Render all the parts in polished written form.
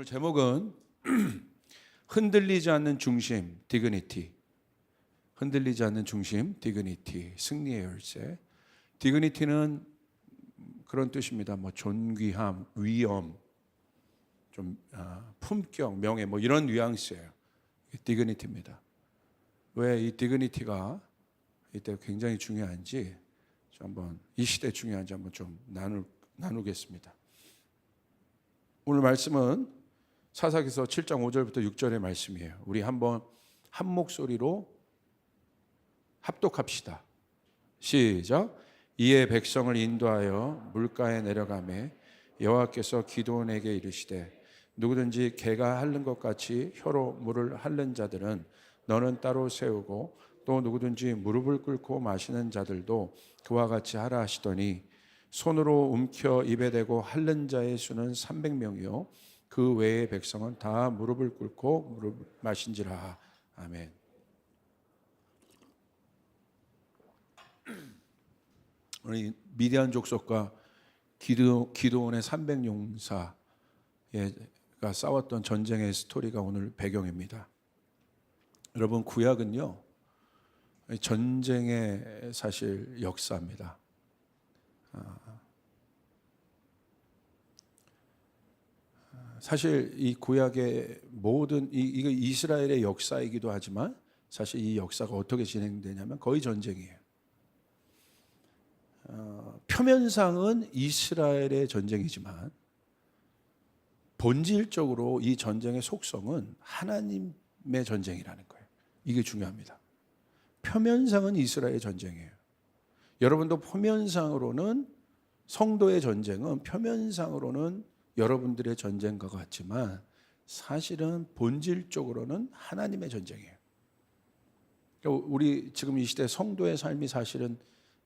오늘 제목은 흔들리지 않는 중심, 디그니티. 흔들리지 않는 중심, 디그니티. 승리의 열쇠. 디그니티는 그런 뜻입니다. 뭐 존귀함, 위엄, 좀 품격, 명예, 뭐 이런 뉘앙스예요. 디그니티입니다. 왜 이 디그니티가 이때 굉장히 중요한지 한번 이 시대에 중요한지 한번 좀 나누겠습니다. 오늘 말씀은 사사기서 7장 5절부터 6절의 말씀이에요. 우리 한번 한 목소리로 합독합시다. 시작. 이에 백성을 인도하여 물가에 내려가매 여호와께서 기드온에게 이르시되 누구든지 개가 핥는 것 같이 혀로 물을 핥는 자들은 너는 따로 세우고 또 누구든지 무릎을 꿇고 마시는 자들도 그와 같이 하라 하시더니 손으로 움켜 입에 대고 핥는 자의 수는 300명이요 그 외의 백성은 다 무릎을 꿇고 무릎을 마신지라. 아멘. 우리 미디안 족속과 기드온의 300용사가 싸웠던 전쟁의 스토리가 오늘 배경입니다. 여러분, 구약은요 전쟁의 사실 역사입니다. 사실 이 구약의 모든 이거 이스라엘의 역사이기도 하지만 사실 이 역사가 어떻게 진행되냐면 거의 전쟁이에요. 표면상은 이스라엘의 전쟁이지만 본질적으로 이 전쟁의 속성은 하나님의 전쟁이라는 거예요. 이게 중요합니다. 표면상은 이스라엘의 전쟁이에요. 여러분도 표면상으로는 성도의 전쟁은 표면상으로는 여러분들의 전쟁과 같지만 사실은 본질적으로는 하나님의 전쟁이에요. 우리 지금 이 시대 성도의 삶이 사실은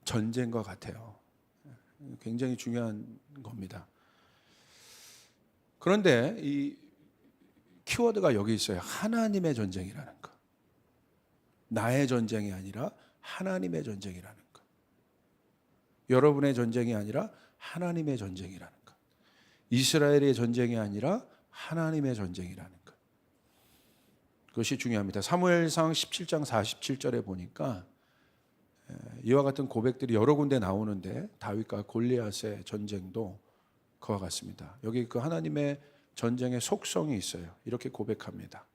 전쟁과 같아요. 굉장히 중요한 겁니다. 그런데 이 키워드가 여기 있어요. 하나님의 전쟁이라는 것. 나의 전쟁이 아니라 하나님의 전쟁이라는 것. 여러분의 전쟁이 아니라 하나님의 전쟁이라는 것. 이스라엘의 전쟁이 아니라 하나님의 전쟁이라는 것. 그것이 중요합니다. 사무엘상 17장 47절에 보니까 이와 같은 고백들이 여러 군데 나오는데 다윗과 골리앗의 전쟁도 그와 같습니다. 여기 그 하나님의 전쟁의 속성이 있어요. 이렇게 고백합니다.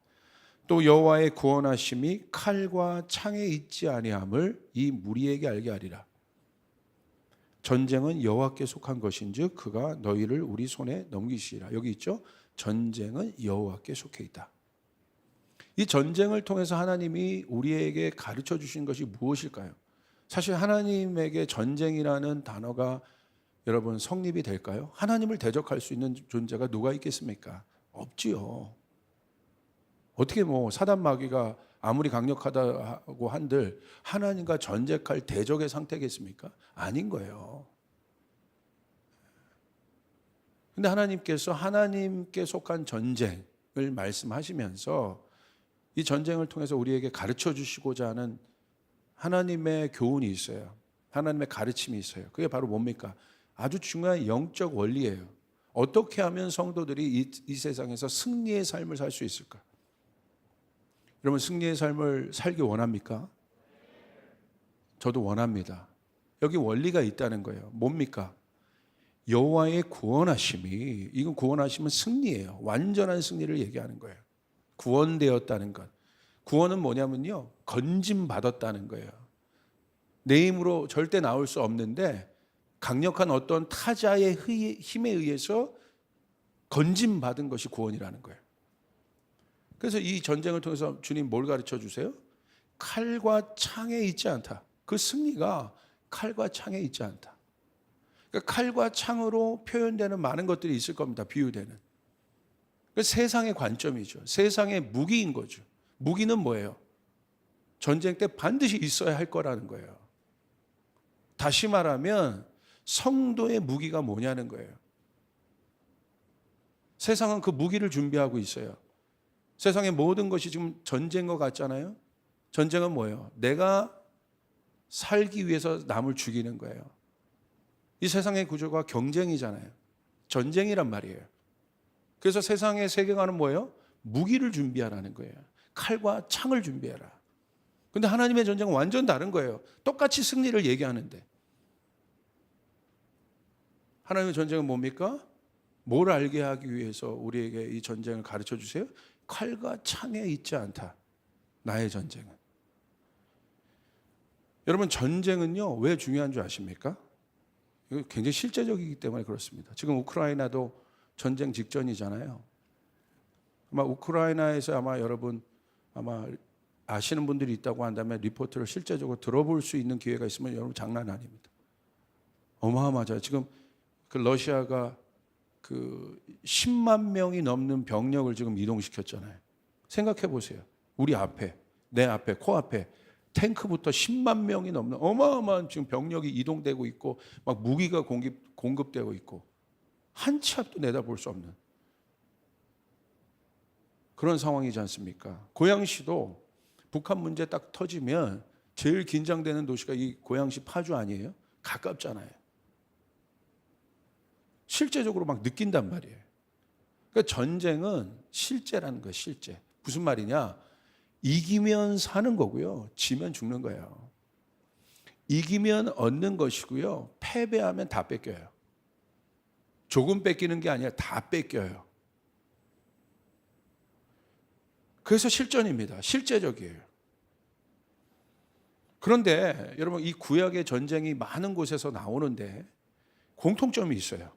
또 여호와의 구원하심이 칼과 창에 있지 아니함을 이 무리에게 알게 하리라. 전쟁은 여호와께 속한 것인즉 그가 너희를 우리 손에 넘기시리라. 여기 있죠. 전쟁은 여호와께 속해 있다. 이 전쟁을 통해서 하나님이 우리에게 가르쳐 주신 것이 무엇일까요? 사실 하나님에게 전쟁이라는 단어가 여러분 성립이 될까요? 하나님을 대적할 수 있는 존재가 누가 있겠습니까? 없지요. 어떻게 뭐 사단 마귀가 아무리 강력하다고 한들 하나님과 전쟁할 대적의 상태겠습니까? 아닌 거예요. 근데 하나님께서 하나님께 속한 전쟁을 말씀하시면서 이 전쟁을 통해서 우리에게 가르쳐 주시고자 하는 하나님의 교훈이 있어요. 하나님의 가르침이 있어요. 그게 바로 뭡니까? 아주 중요한 영적 원리예요. 어떻게 하면 성도들이 이 세상에서 승리의 삶을 살 수 있을까? 여러분, 승리의 삶을 살기 원합니까? 저도 원합니다. 여기 원리가 있다는 거예요. 뭡니까? 여호와의 구원하심이, 이건 구원하심은 승리예요. 완전한 승리를 얘기하는 거예요. 구원되었다는 것. 구원은 뭐냐면요, 건짐받았다는 거예요. 내 힘으로 절대 나올 수 없는데 강력한 어떤 타자의 힘에 의해서 건짐받은 것이 구원이라는 거예요. 그래서 이 전쟁을 통해서 주님 뭘 가르쳐 주세요? 칼과 창에 있지 않다. 그 승리가 칼과 창에 있지 않다. 그러니까 칼과 창으로 표현되는 많은 것들이 있을 겁니다. 비유되는. 그 세상의 관점이죠. 세상의 무기인 거죠. 무기는 뭐예요? 전쟁 때 반드시 있어야 할 거라는 거예요. 다시 말하면 성도의 무기가 뭐냐는 거예요. 세상은 그 무기를 준비하고 있어요. 세상의 모든 것이 지금 전쟁인 것 같잖아요. 전쟁은 뭐예요? 내가 살기 위해서 남을 죽이는 거예요. 이 세상의 구조가 경쟁이잖아요. 전쟁이란 말이에요. 그래서 세상의 세계관은 뭐예요? 무기를 준비하라는 거예요. 칼과 창을 준비해라. 근데 하나님의 전쟁은 완전 다른 거예요. 똑같이 승리를 얘기하는데. 하나님의 전쟁은 뭡니까? 뭘 알게 하기 위해서 우리에게 이 전쟁을 가르쳐 주세요? 칼과 창에 있지 않다. 나의 전쟁은. 여러분, 전쟁은요, 왜 중요한 줄 아십니까? 이거 굉장히 실제적이기 때문에 그렇습니다. 지금 우크라이나도 전쟁 직전이잖아요. 아마 우크라이나에서 여러분 아시는 분들이 있다고 한다면 리포트를 실제적으로 들어볼 수 있는 기회가 있으면 여러분 장난 아닙니다. 어마어마하죠. 지금 그 러시아가 그 10만 명이 넘는 병력을 지금 이동시켰잖아요. 생각해 보세요. 우리 앞에, 내 앞에, 코앞에 탱크부터 10만 명이 넘는 어마어마한 지금 병력이 이동되고 있고 막 무기가 공급되고 있고 한 치 앞도 내다볼 수 없는 그런 상황이지 않습니까? 고양시도 북한 문제 딱 터지면 제일 긴장되는 도시가 이 고양시 파주 아니에요? 가깝잖아요. 실제적으로 막 느낀단 말이에요. 그러니까 전쟁은 실제라는 거예요, 실제. 무슨 말이냐? 이기면 사는 거고요, 지면 죽는 거예요. 이기면 얻는 것이고요, 패배하면 다 뺏겨요. 조금 뺏기는 게 아니라 다 뺏겨요. 그래서 실전입니다. 실제적이에요. 그런데 여러분, 이 구약의 전쟁이 많은 곳에서 나오는데 공통점이 있어요.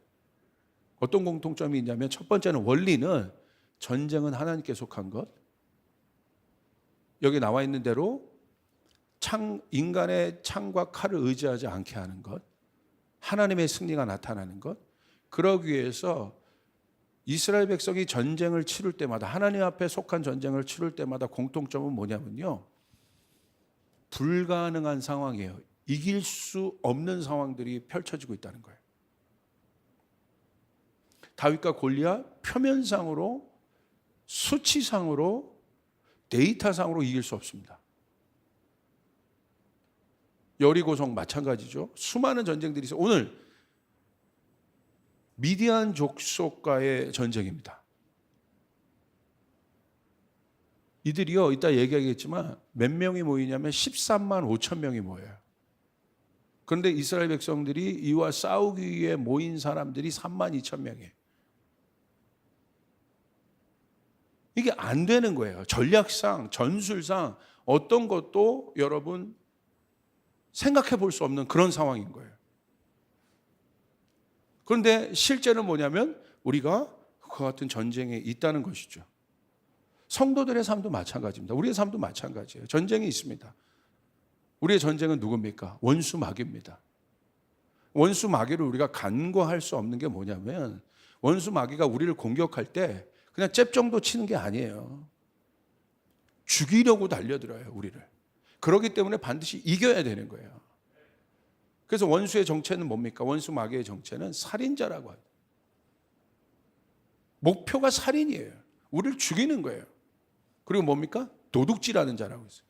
어떤 공통점이 있냐면 첫 번째는 원리는 전쟁은 하나님께 속한 것. 여기 나와 있는 대로 인간의 창과 칼을 의지하지 않게 하는 것. 하나님의 승리가 나타나는 것. 그러기 위해서 이스라엘 백성이 전쟁을 치를 때마다, 하나님 앞에 속한 전쟁을 치를 때마다 공통점은 뭐냐면요, 불가능한 상황이에요. 이길 수 없는 상황들이 펼쳐지고 있다는 거예요. 다윗과 골리앗, 표면상으로, 수치상으로, 데이터상으로 이길 수 없습니다. 여리고성 마찬가지죠. 수많은 전쟁들이 있어요. 오늘 미디안 족속과의 전쟁입니다. 이들이요, 이따 얘기하겠지만 몇 명이 모이냐면 13만 5천 명이 모여요. 그런데 이스라엘 백성들이 이와 싸우기 위해 모인 사람들이 3만 2천 명이에요. 이게 안 되는 거예요. 전략상, 전술상 어떤 것도 여러분 생각해 볼 수 없는 그런 상황인 거예요. 그런데 실제는 뭐냐면 우리가 그와 같은 전쟁에 있다는 것이죠. 성도들의 삶도 마찬가지입니다. 우리의 삶도 마찬가지예요. 전쟁이 있습니다. 우리의 전쟁은 누굽니까? 원수 마귀입니다. 원수 마귀를 우리가 간과할 수 없는 게 뭐냐면 원수 마귀가 우리를 공격할 때 그냥 잽 정도 치는 게 아니에요. 죽이려고 달려들어요, 우리를. 그렇기 때문에 반드시 이겨야 되는 거예요. 그래서 원수의 정체는 뭡니까? 원수 마귀의 정체는 살인자라고 합니다. 목표가 살인이에요. 우리를 죽이는 거예요. 그리고 뭡니까? 도둑질하는 자라고 했어요.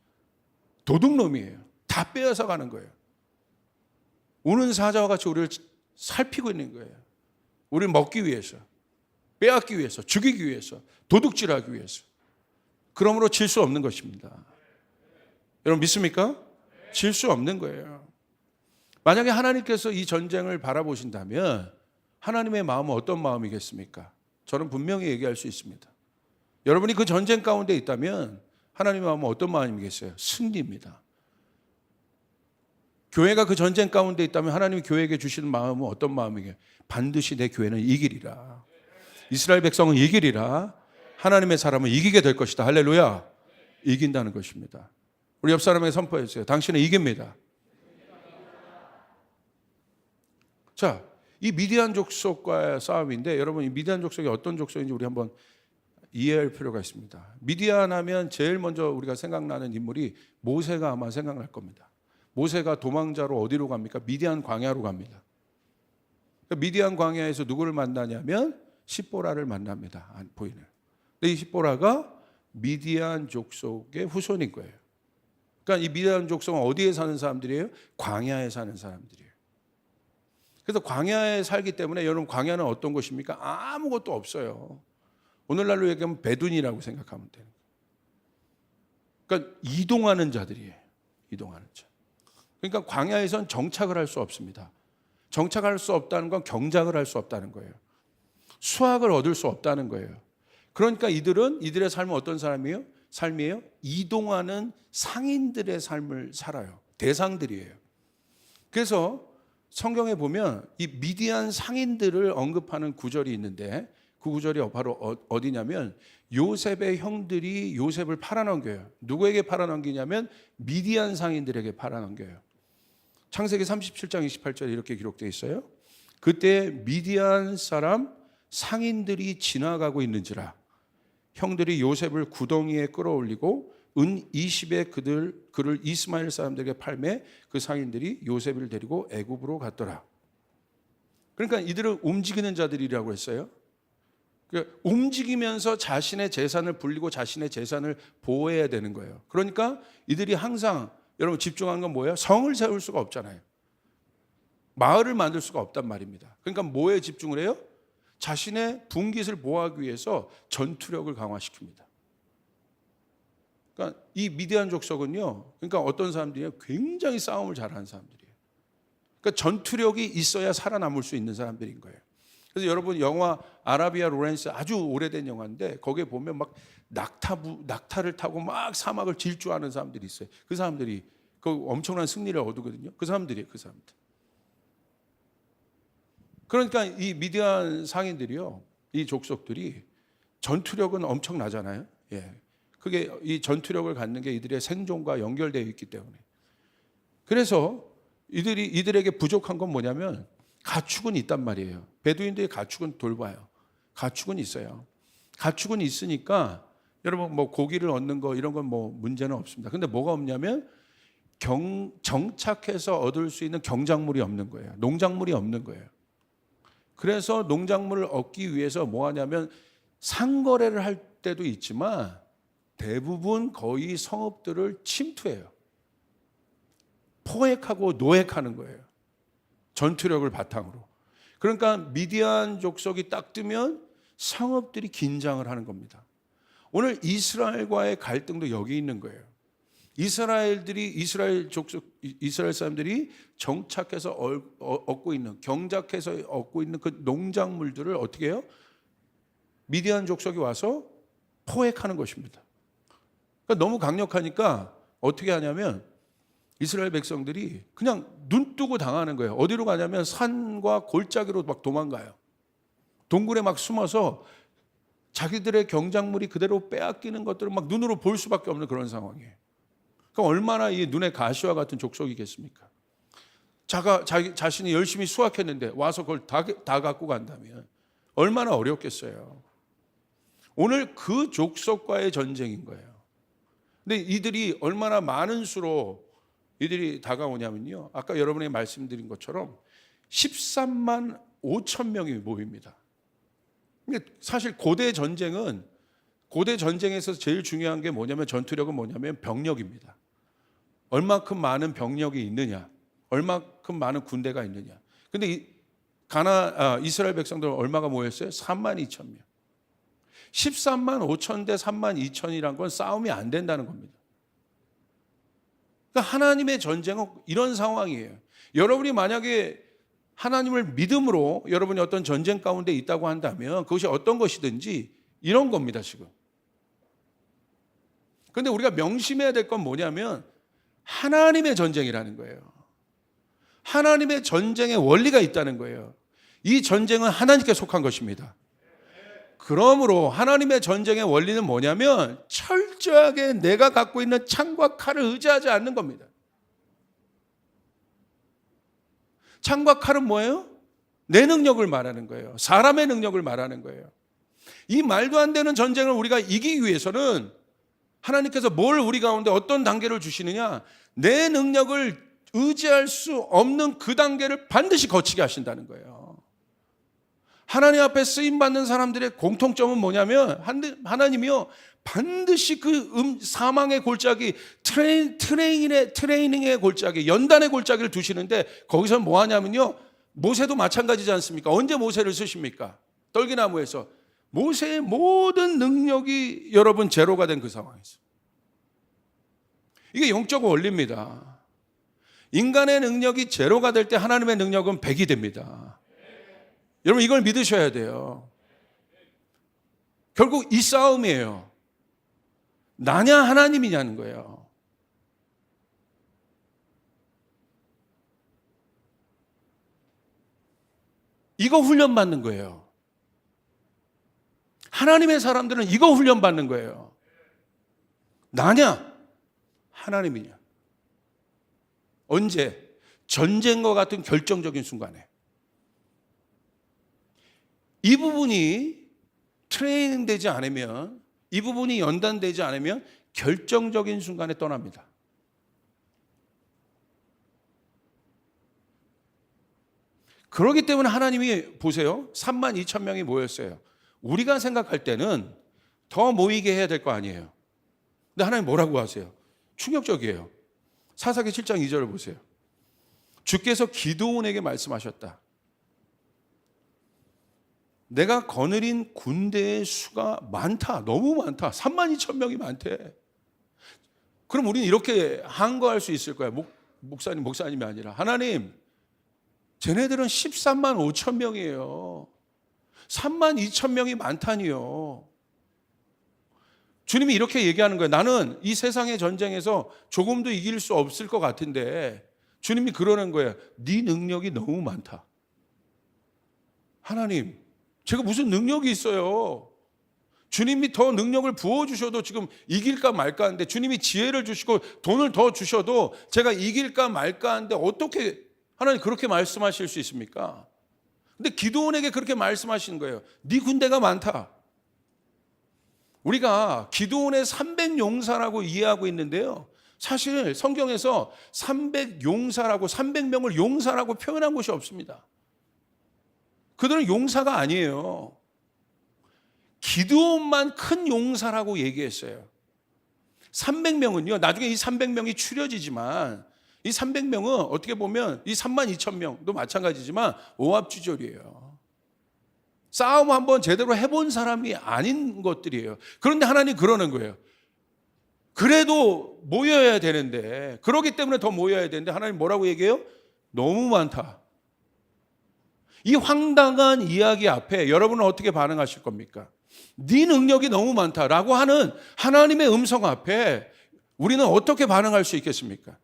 도둑놈이에요. 다 빼앗아 가는 거예요. 우는 사자와 같이 우리를 살피고 있는 거예요. 우리를 먹기 위해서, 빼앗기 위해서, 죽이기 위해서, 도둑질하기 위해서. 그러므로 질 수 없는 것입니다. 여러분 믿습니까? 질 수 없는 거예요. 만약에 하나님께서 이 전쟁을 바라보신다면 하나님의 마음은 어떤 마음이겠습니까? 저는 분명히 얘기할 수 있습니다. 여러분이 그 전쟁 가운데 있다면 하나님의 마음은 어떤 마음이겠어요? 승리입니다. 교회가 그 전쟁 가운데 있다면 하나님이 교회에게 주시는 마음은 어떤 마음이겠어요? 반드시 내 교회는 이기리라. 이스라엘 백성은 이기리라. 하나님의 사람은 이기게 될 것이다. 할렐루야. 이긴다는 것입니다. 우리 옆 사람에게 선포했어요. 당신은 이깁니다. 자, 이 미디안 족속과의 싸움인데 여러분 이 미디안 족속이 어떤 족속인지 우리 한번 이해할 필요가 있습니다. 미디안 하면 제일 먼저 우리가 생각나는 인물이 모세가 아마 생각날 겁니다. 모세가 도망자로 어디로 갑니까? 미디안 광야로 갑니다. 미디안 광야에서 누구를 만나냐면 십보라를 만납니다. 보이는. 근데 이 십보라가 미디안 족속의 후손인 거예요. 그러니까 이 미디안 족속은 어디에 사는 사람들이에요? 광야에 사는 사람들이에요. 그래서 광야에 살기 때문에 여러분 광야는 어떤 곳입니까? 아무것도 없어요. 오늘날로 얘기하면 베둔이라고 생각하면 돼요. 그러니까 이동하는 자들이에요. 이동하는 자. 그러니까 광야에선 정착을 할 수 없습니다. 정착할 수 없다는 건 경작을 할 수 없다는 거예요. 수확을 얻을 수 없다는 거예요. 그러니까 이들의 삶은 어떤 삶이에요? 이동하는 상인들의 삶을 살아요. 대상들이에요. 그래서 성경에 보면 이 미디안 상인들을 언급하는 구절이 있는데 그 구절이 바로 어디냐면 요셉의 형들이 요셉을 팔아넘겨요. 누구에게 팔아넘기냐면 미디안 상인들에게 팔아넘겨요. 창세기 37장 28절에 이렇게 기록되어 있어요. 그때 미디안 사람 상인들이 지나가고 있는지라 형들이 요셉을 구덩이에 끌어올리고 은 20에 그를 이스마엘 사람들에게 팔매 그 상인들이 요셉을 데리고 애굽으로 갔더라. 그러니까 이들은 움직이는 자들이라고 했어요. 그러니까 움직이면서 자신의 재산을 불리고 자신의 재산을 보호해야 되는 거예요. 그러니까 이들이 항상 여러분 집중하는 건 뭐예요? 성을 세울 수가 없잖아요. 마을을 만들 수가 없단 말입니다. 그러니까 뭐에 집중을 해요? 자신의 분깃을 보호하기 위해서 전투력을 강화시킵니다. 그러니까 이 미디안 족속은요, 그러니까 어떤 사람들이에요? 굉장히 싸움을 잘하는 사람들이에요. 그러니까 전투력이 있어야 살아남을 수 있는 사람들인 거예요. 그래서 여러분 영화 아라비아 로렌스 아주 오래된 영화인데 거기에 보면 막 낙타를 타고 막 사막을 질주하는 사람들이 있어요. 그 사람들이 그 엄청난 승리를 얻거든요. 그 사람들이에요, 그 사람들. 그러니까 이 미디안 상인들이요, 이 족속들이 전투력은 엄청나잖아요. 예. 그게 이 전투력을 갖는 게 이들의 생존과 연결되어 있기 때문에. 그래서 이들에게 부족한 건 뭐냐면 가축은 있단 말이에요. 베두인들의 가축은 돌봐요. 가축은 있어요. 가축은 있으니까 여러분 뭐 고기를 얻는 거 이런 건 뭐 문제는 없습니다. 근데 뭐가 없냐면 정착해서 얻을 수 있는 경작물이 없는 거예요. 농작물이 없는 거예요. 그래서 농작물을 얻기 위해서 뭐 하냐면 상거래를 할 때도 있지만 대부분 거의 성읍들을 침투해요. 포획하고 노획하는 거예요. 전투력을 바탕으로. 그러니까 미디안 족속이 딱 뜨면 성읍들이 긴장을 하는 겁니다. 오늘 이스라엘과의 갈등도 여기 있는 거예요. 이스라엘 사람들이 정착해서 얻고 있는, 경작해서 얻고 있는 그 농작물들을 어떻게 해요? 미디안 족속이 와서 포획하는 것입니다. 그러니까 너무 강력하니까 어떻게 하냐면 이스라엘 백성들이 그냥 눈 뜨고 당하는 거예요. 어디로 가냐면 산과 골짜기로 막 도망가요. 동굴에 막 숨어서 자기들의 경작물이 그대로 빼앗기는 것들을 막 눈으로 볼 수밖에 없는 그런 상황이에요. 그럼 얼마나 이 눈에 가시와 같은 족속이겠습니까? 자신이 열심히 수확했는데 와서 그걸 다 갖고 간다면 얼마나 어렵겠어요. 오늘 그 족속과의 전쟁인 거예요. 근데 이들이 얼마나 많은 수로 이들이 다가오냐면요, 아까 여러분이 말씀드린 것처럼 13만 5천 명이 모입니다. 사실 고대 전쟁에서 제일 중요한 게 뭐냐면 전투력은 뭐냐면 병력입니다. 얼마큼 많은 병력이 있느냐, 얼마큼 많은 군대가 있느냐. 근데 이스라엘 백성들은 얼마가 모였어요? 3만 2천 명. 13만 5천 대 3만 2천이란 건 싸움이 안 된다는 겁니다. 그러니까 하나님의 전쟁은 이런 상황이에요. 여러분이 만약에 하나님을 믿음으로 여러분이 어떤 전쟁 가운데 있다고 한다면 그것이 어떤 것이든지 이런 겁니다, 지금. 그런데 우리가 명심해야 될 건 뭐냐면 하나님의 전쟁이라는 거예요. 하나님의 전쟁의 원리가 있다는 거예요. 이 전쟁은 하나님께 속한 것입니다. 그러므로 하나님의 전쟁의 원리는 뭐냐면 철저하게 내가 갖고 있는 창과 칼을 의지하지 않는 겁니다. 창과 칼은 뭐예요? 내 능력을 말하는 거예요. 사람의 능력을 말하는 거예요. 이 말도 안 되는 전쟁을 우리가 이기기 위해서는 하나님께서 뭘 우리 가운데 어떤 단계를 주시느냐? 내 능력을 의지할 수 없는 그 단계를 반드시 거치게 하신다는 거예요. 하나님 앞에 쓰임받는 사람들의 공통점은 뭐냐면 하나님이요 반드시 그 사망의 골짜기, 트레이닝의 골짜기, 연단의 골짜기를 두시는데 거기서 뭐 하냐면요, 모세도 마찬가지지 않습니까? 언제 모세를 쓰십니까? 떨기나무에서 모세의 모든 능력이 여러분 제로가 된 그 상황에서. 이게 영적 원리입니다. 인간의 능력이 제로가 될 때 하나님의 능력은 100이 됩니다. 여러분 이걸 믿으셔야 돼요. 결국 이 싸움이에요. 나냐 하나님이냐는 거예요. 이거 훈련받는 거예요. 하나님의 사람들은 이거 훈련받는 거예요. 나냐 하나님이냐. 언제? 전쟁과 같은 결정적인 순간에. 이 부분이 트레이닝 되지 않으면, 이 부분이 연단되지 않으면 결정적인 순간에 떠납니다. 그렇기 때문에 하나님이 보세요. 32,000명이 모였어요. 우리가 생각할 때는 더 모이게 해야 될 거 아니에요. 근데 하나님 뭐라고 하세요? 충격적이에요. 사사기 7장 2절을 보세요. 주께서 기드온에게 말씀하셨다. 내가 거느린 군대의 수가 많다. 너무 많다. 32,000명이 많대. 그럼 우리는 이렇게 한거할 수 있을 거야. 목사님이 아니라. 하나님, 쟤네들은 13만 5천 명이에요. 3만 2천 명이 많다니요. 주님이 이렇게 얘기하는 거예요. 나는 이 세상의 전쟁에서 조금도 이길 수 없을 것 같은데 주님이 그러는 거예요. 네 능력이 너무 많다. 하나님, 제가 무슨 능력이 있어요. 주님이 더 능력을 부어주셔도 지금 이길까 말까 하는데, 주님이 지혜를 주시고 돈을 더 주셔도 제가 이길까 말까 하는데 어떻게 하나님 그렇게 말씀하실 수 있습니까? 근데 기드온에게 그렇게 말씀하시는 거예요. 네 군대가 많다. 우리가 기드온의 300용사라고 이해하고 있는데요, 사실 성경에서 300용사라고 300명을 용사라고 표현한 곳이 없습니다. 그들은 용사가 아니에요. 기드온만 큰 용사라고 얘기했어요. 300명은요, 나중에 이 300명이 추려지지만 이 300명은 어떻게 보면 이 32,000명도 마찬가지지만 오합지졸이에요. 싸움 한번 제대로 해본 사람이 아닌 것들이에요. 그런데 하나님 그러는 거예요. 그래도 모여야 되는데, 그러기 때문에 더 모여야 되는데 하나님 뭐라고 얘기해요? 너무 많다. 이 황당한 이야기 앞에 여러분은 어떻게 반응하실 겁니까? 네 능력이 너무 많다라고 하는 하나님의 음성 앞에 우리는 어떻게 반응할 수 있겠습니까?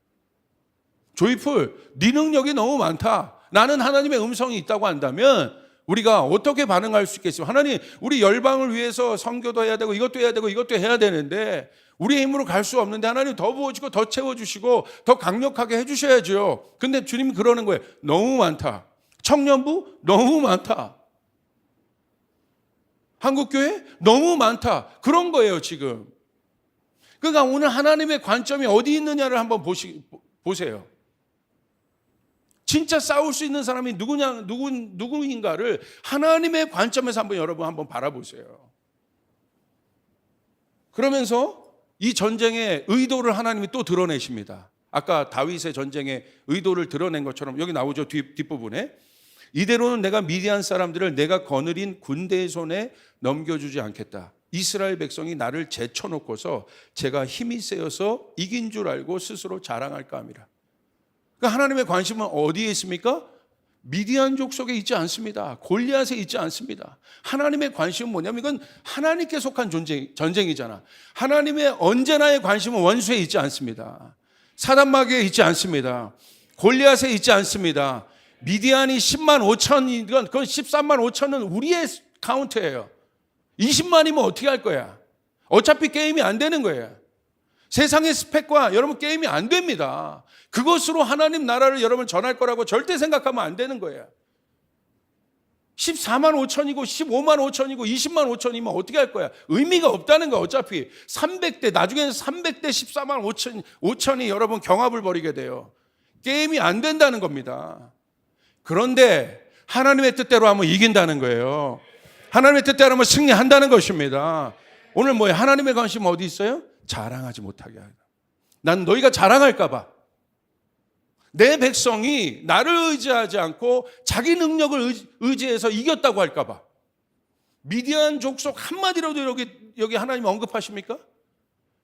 조이풀, 네 능력이 너무 많다. 나는 하나님의 음성이 있다고 한다면 우리가 어떻게 반응할 수 있겠습니까? 하나님, 우리 열방을 위해서 선교도 해야 되고 이것도 해야 되고 이것도 해야 되는데 우리의 힘으로 갈 수 없는데 하나님 더 부어주고 더 채워주시고 더 강력하게 해주셔야죠. 근데 주님이 그러는 거예요. 너무 많다. 청년부 너무 많다. 한국교회 너무 많다. 그런 거예요 지금. 그러니까 오늘 하나님의 관점이 어디 있느냐를 한번 보세요. 진짜 싸울 수 있는 사람이 누구인가를 하나님의 관점에서 여러분 한번 바라보세요. 그러면서 이 전쟁의 의도를 하나님이 또 드러내십니다. 아까 다윗의 전쟁의 의도를 드러낸 것처럼 여기 나오죠. 뒷부분에. 이대로는 내가 미디안 사람들을 내가 거느린 군대의 손에 넘겨주지 않겠다. 이스라엘 백성이 나를 제쳐놓고서 제가 힘이 세어서 이긴 줄 알고 스스로 자랑할까 함이라. 그러니까 하나님의 관심은 어디에 있습니까? 미디안 족속에 있지 않습니다. 골리앗에 있지 않습니다. 하나님의 관심은 뭐냐면 이건 하나님께 속한 전쟁이잖아. 하나님의 언제나의 관심은 원수에 있지 않습니다. 사단마귀에 있지 않습니다. 골리앗에 있지 않습니다. 미디안이 10만 5천이건 그건 13만 5천은 우리의 카운트예요. 20만이면 어떻게 할 거야? 어차피 게임이 안 되는 거예요. 세상의 스펙과 여러분 게임이 안 됩니다. 그것으로 하나님 나라를 여러분 전할 거라고 절대 생각하면 안 되는 거예요. 14만 5천이고 15만 5천이고 20만 5천이면 어떻게 할 거야? 의미가 없다는 거야. 어차피 300대 나중에는 300대 14만 5천이 여러분 경합을 벌이게 돼요. 게임이 안 된다는 겁니다. 그런데 하나님의 뜻대로 하면 이긴다는 거예요. 하나님의 뜻대로 하면 승리한다는 것입니다. 오늘 뭐예요? 하나님의 관심 어디 있어요? 자랑하지 못하게 하라. 난 너희가 자랑할까 봐. 내 백성이 나를 의지하지 않고 자기 능력을 의지해서 이겼다고 할까 봐. 미디안 족속 한마디라도 여기 하나님 언급하십니까?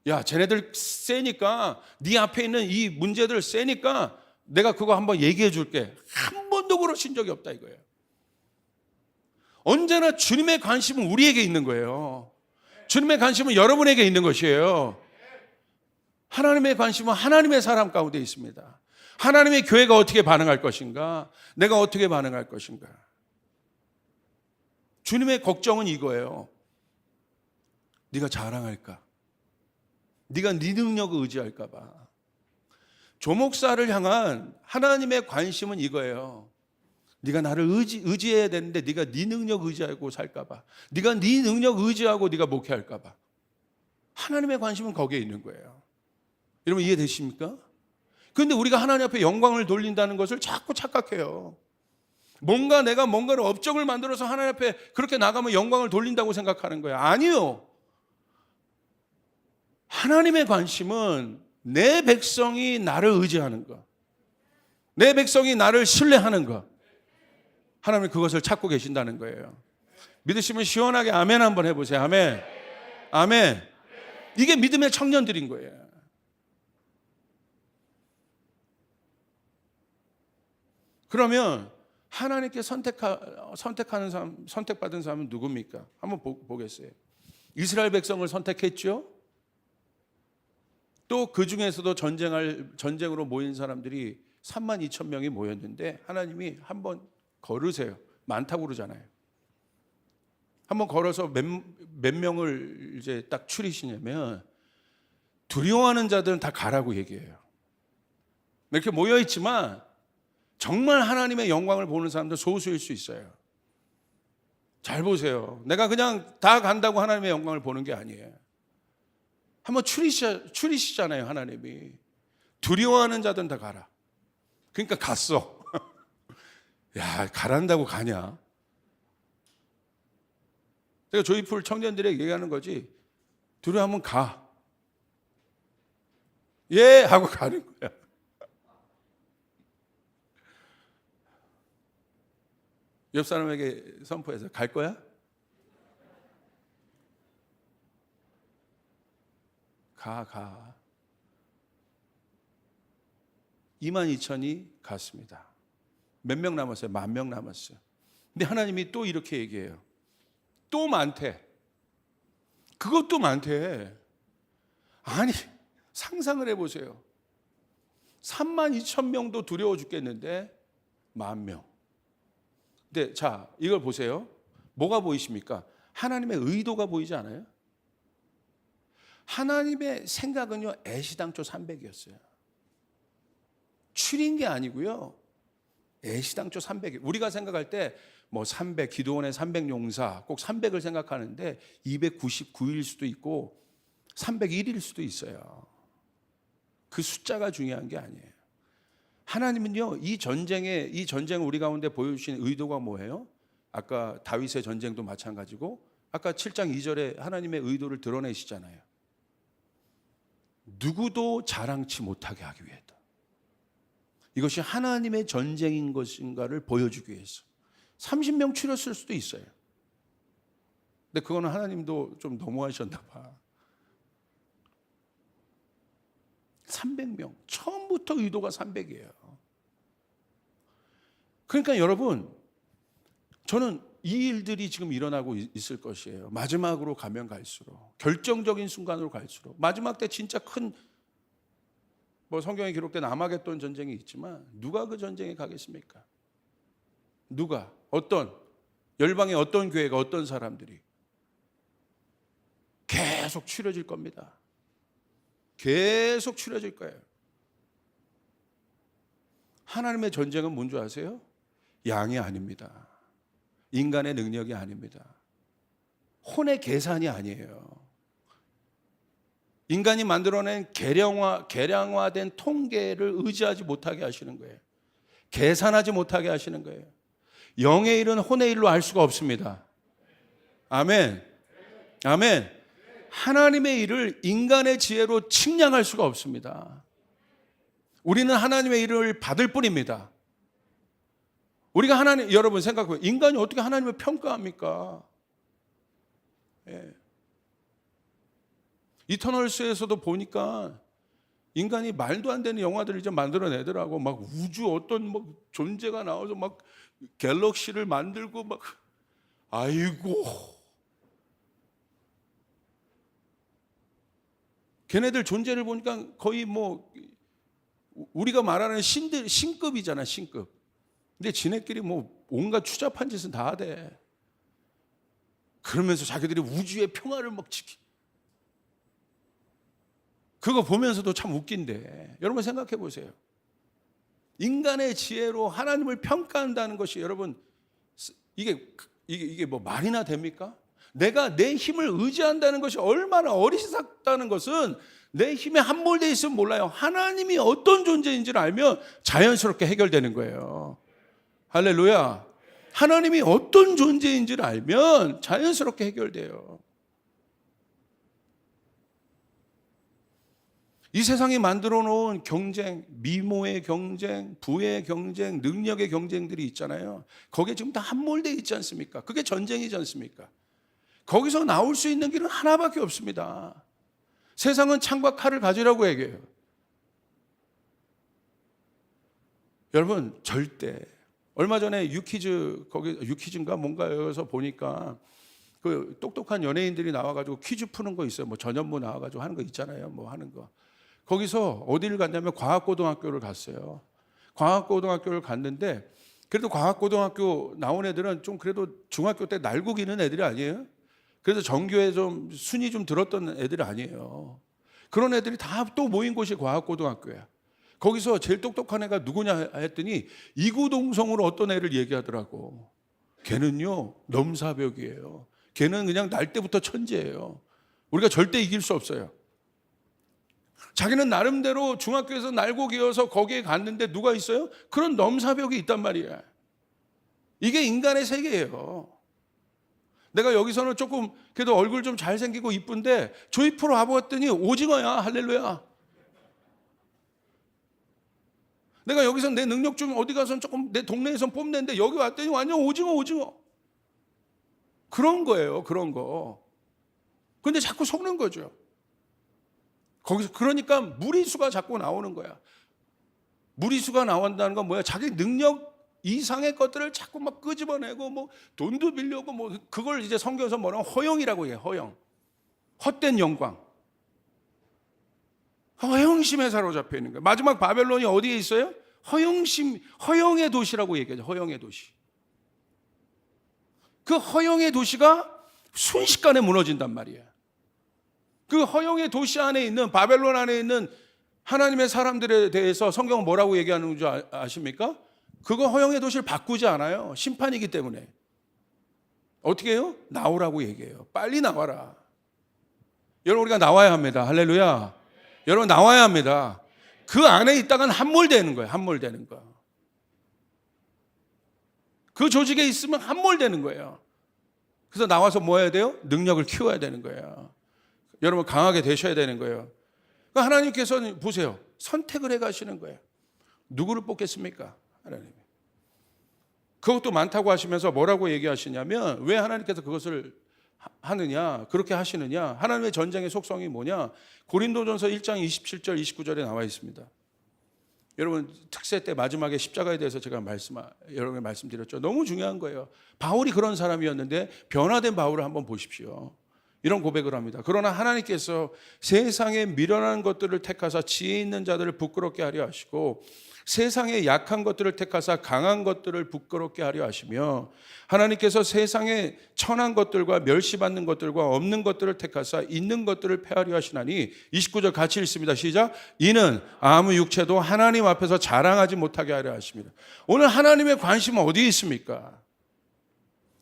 야, 쟤네들 세니까, 네 앞에 있는 이 문제들 세니까 내가 그거 한번 얘기해 줄게. 한 번도 그러신 적이 없다 이거예요. 언제나 주님의 관심은 우리에게 있는 거예요. 주님의 관심은 여러분에게 있는 것이에요. 하나님의 관심은 하나님의 사람 가운데 있습니다. 하나님의 교회가 어떻게 반응할 것인가? 내가 어떻게 반응할 것인가? 주님의 걱정은 이거예요. 네가 자랑할까? 네가 네 능력을 의지할까 봐. 조목사를 향한 하나님의 관심은 이거예요. 네가 나를 의지해야 되는데 네가 네 능력 의지하고 살까 봐. 네가 네 능력 의지하고 네가 목회할까 봐. 하나님의 관심은 거기에 있는 거예요. 여러분 이해되십니까? 그런데 우리가 하나님 앞에 영광을 돌린다는 것을 자꾸 착각해요. 내가 뭔가를 업적을 만들어서 하나님 앞에 그렇게 나가면 영광을 돌린다고 생각하는 거예요. 아니요. 하나님의 관심은 내 백성이 나를 의지하는 것, 내 백성이 나를 신뢰하는 것, 하나님은 그것을 찾고 계신다는 거예요. 믿으시면 시원하게 아멘 한번 해보세요. 아멘. 아멘. 이게 믿음의 청년들인 거예요. 그러면 하나님께 선택하는 사람, 선택받은 사람은 누굽니까? 한번 보겠어요. 이스라엘 백성을 선택했죠. 또 그 중에서도 전쟁으로 모인 사람들이 32,000명이 모였는데 하나님이 한번 걸으세요. 많다고 그러잖아요. 한번 걸어서 몇 명을 이제 딱 추리시냐면 두려워하는 자들은 다 가라고 얘기해요. 이렇게 모여 있지만 정말 하나님의 영광을 보는 사람들 소수일 수 있어요. 잘 보세요. 내가 그냥 다 간다고 하나님의 영광을 보는 게 아니에요. 한번 추리시잖아요. 하나님이. 두려워하는 자들은 다 가라. 그러니까 갔어. 야, 가란다고 가냐? 제가 조이풀 청년들에게 얘기하는 거지. 두려워하면 가. 예 하고 가는 거야. 옆 사람에게 선포해서 갈 거야? 가. 22,000이 갔습니다. 몇 명 남았어요? 10,000명 남았어요. 근데 하나님이 또 이렇게 얘기해요. 또 많대. 그것도 많대. 아니, 상상을 해보세요. 32,000명도 두려워 죽겠는데 10,000명. 근데 자, 이걸 보세요. 뭐가 보이십니까? 하나님의 의도가 보이지 않아요? 하나님의 생각은요, 애시당초 300이었어요. 추린 게 아니고요. 애시당초 300. 우리가 생각할 때 뭐 300, 기도원의 300용사, 꼭 300을 생각하는데 299일 수도 있고 301일 수도 있어요. 그 숫자가 중요한 게 아니에요. 하나님은요, 이 전쟁을 우리 가운데 보여주신 의도가 뭐예요? 아까 다윗의 전쟁도 마찬가지고 아까 7장 2절에 하나님의 의도를 드러내시잖아요. 누구도 자랑치 못하게 하기 위해다. 이것이 하나님의 전쟁인 것인가를 보여주기 위해서 30명 추렸을 수도 있어요. 근데 그거는 하나님도 좀 너무하셨나 봐. 300명. 처음부터 의도가 300이에요. 그러니까 여러분, 저는 이 일들이 지금 일어나고 있을 것이에요. 마지막으로 가면 갈수록, 결정적인 순간으로 갈수록, 마지막 때 진짜 큰, 성경에 기록된 아마겟돈 전쟁이 있지만 누가 그 전쟁에 가겠습니까? 누가? 열방의 어떤 교회가, 어떤 사람들이 계속 추려질 겁니다. 계속 추려질 거예요. 하나님의 전쟁은 뭔지 아세요? 양이 아닙니다. 인간의 능력이 아닙니다. 혼의 계산이 아니에요. 인간이 만들어낸 계량화된 통계를 의지하지 못하게 하시는 거예요. 계산하지 못하게 하시는 거예요. 영의 일은 혼의 일로 알 수가 없습니다. 아멘. 아멘. 하나님의 일을 인간의 지혜로 측량할 수가 없습니다. 우리는 하나님의 일을 받을 뿐입니다. 우리가 여러분 생각해요. 인간이 어떻게 하나님을 평가합니까? 예. 이터널스에서도 보니까 인간이 말도 안 되는 영화들을 이제 만들어내더라고. 막 우주 어떤 막 존재가 나와서 막 갤럭시를 만들고 막, 아이고. 걔네들 존재를 보니까 거의 뭐 우리가 말하는 신급이잖아, 신급. 근데 지네끼리 뭐 온갖 추잡한 짓은 다 하대. 그러면서 자기들이 우주의 평화를 막 지키. 그거 보면서도 참 웃긴데, 여러분 생각해 보세요. 인간의 지혜로 하나님을 평가한다는 것이, 여러분, 이게 뭐 말이나 됩니까? 내가 내 힘을 의지한다는 것이 얼마나 어리석다는 것은, 내 힘에 함몰되어 있으면 몰라요. 하나님이 어떤 존재인지를 알면 자연스럽게 해결되는 거예요. 할렐루야. 하나님이 어떤 존재인지를 알면 자연스럽게 해결돼요. 이 세상이 만들어 놓은 경쟁, 미모의 경쟁, 부의 경쟁, 능력의 경쟁들이 있잖아요. 거기에 지금 다 함몰되어 있지 않습니까? 그게 전쟁이지 않습니까? 거기서 나올 수 있는 길은 하나밖에 없습니다. 세상은 창과 칼을 가지라고 얘기해요. 여러분, 절대. 얼마 전에 유퀴즈인가 뭔가여서 보니까 그 똑똑한 연예인들이 나와가지고 퀴즈 푸는 거 있어요. 뭐 전현무 나와가지고 하는 거 있잖아요. 뭐 하는 거. 거기서 어디를 갔냐면 과학고등학교를 갔어요. 과학고등학교를 갔는데, 그래도 과학고등학교 나온 애들은 좀 그래도 중학교 때 날고기는 애들이 아니에요. 그래서 전교에 좀 순위 좀 들었던 애들이 아니에요. 그런 애들이 다 또 모인 곳이 과학고등학교야. 거기서 제일 똑똑한 애가 누구냐 했더니 이구동성으로 어떤 애를 얘기하더라고. 걔는요 넘사벽이에요. 걔는 그냥 날 때부터 천재예요. 우리가 절대 이길 수 없어요. 자기는 나름대로 중학교에서 날고 기어서 거기에 갔는데 누가 있어요? 그런 넘사벽이 있단 말이야. 이게 인간의 세계예요. 내가 여기서는 조금 그래도 얼굴 좀 잘생기고 이쁜데 조이프로 와보았더니 오징어야. 할렐루야. 내가 여기서 내 능력 좀 어디 가서 조금 내 동네에서 뽐내는데 여기 왔더니 완전 오징어. 그런 거예요. 그런 거. 근데 자꾸 속는 거죠. 거기서 그러니까 무리수가 자꾸 나오는 거야. 무리수가 나온다는 건 뭐야? 자기 능력 이상의 것들을 자꾸 막 끄집어내고 뭐 돈도 빌려고 뭐 그걸 이제 성경에서 뭐라고 허영이라고 해요. 허영. 헛된 영광. 허영심에 사로잡혀 있는 거예요. 마지막 바벨론이 어디에 있어요? 허영의 도시라고 얘기하죠. 허영의 도시. 그 허영의 도시가 순식간에 무너진단 말이에요. 그 허영의 도시 안에 있는, 바벨론 안에 있는 하나님의 사람들에 대해서 성경은 뭐라고 얘기하는 줄 아십니까? 그거 허영의 도시를 바꾸지 않아요. 심판이기 때문에. 어떻게 해요? 나오라고 얘기해요. 빨리 나와라. 여러분, 우리가 나와야 합니다. 할렐루야. 여러분, 나와야 합니다. 그 안에 있다간 함몰되는 거예요. 함몰되는 거. 그 조직에 있으면 함몰되는 거예요. 그래서 나와서 뭐 해야 돼요? 능력을 키워야 되는 거예요. 여러분, 강하게 되셔야 되는 거예요. 그러니까 하나님께서는 보세요. 선택을 해 가시는 거예요. 누구를 뽑겠습니까? 하나님. 그것도 많다고 하시면서 뭐라고 얘기하시냐면, 왜 하나님께서 그것을 하느냐, 그렇게 하시느냐, 하나님의 전쟁의 속성이 뭐냐, 고린도전서 1장 27절 29절에 나와 있습니다. 여러분, 특세 때 마지막에 십자가에 대해서 제가 여러분에게 말씀드렸죠. 너무 중요한 거예요. 바울이 그런 사람이었는데 변화된 바울을 한번 보십시오. 이런 고백을 합니다. 그러나 하나님께서 세상에 미련한 것들을 택하사 지혜 있는 자들을 부끄럽게 하려 하시고, 세상에 약한 것들을 택하사 강한 것들을 부끄럽게 하려 하시며, 하나님께서 세상에 천한 것들과 멸시받는 것들과 없는 것들을 택하사 있는 것들을 폐하려 하시나니, 29절 같이 읽습니다. 시작. 이는 아무 육체도 하나님 앞에서 자랑하지 못하게 하려 하십니다. 오늘 하나님의 관심은 어디에 있습니까?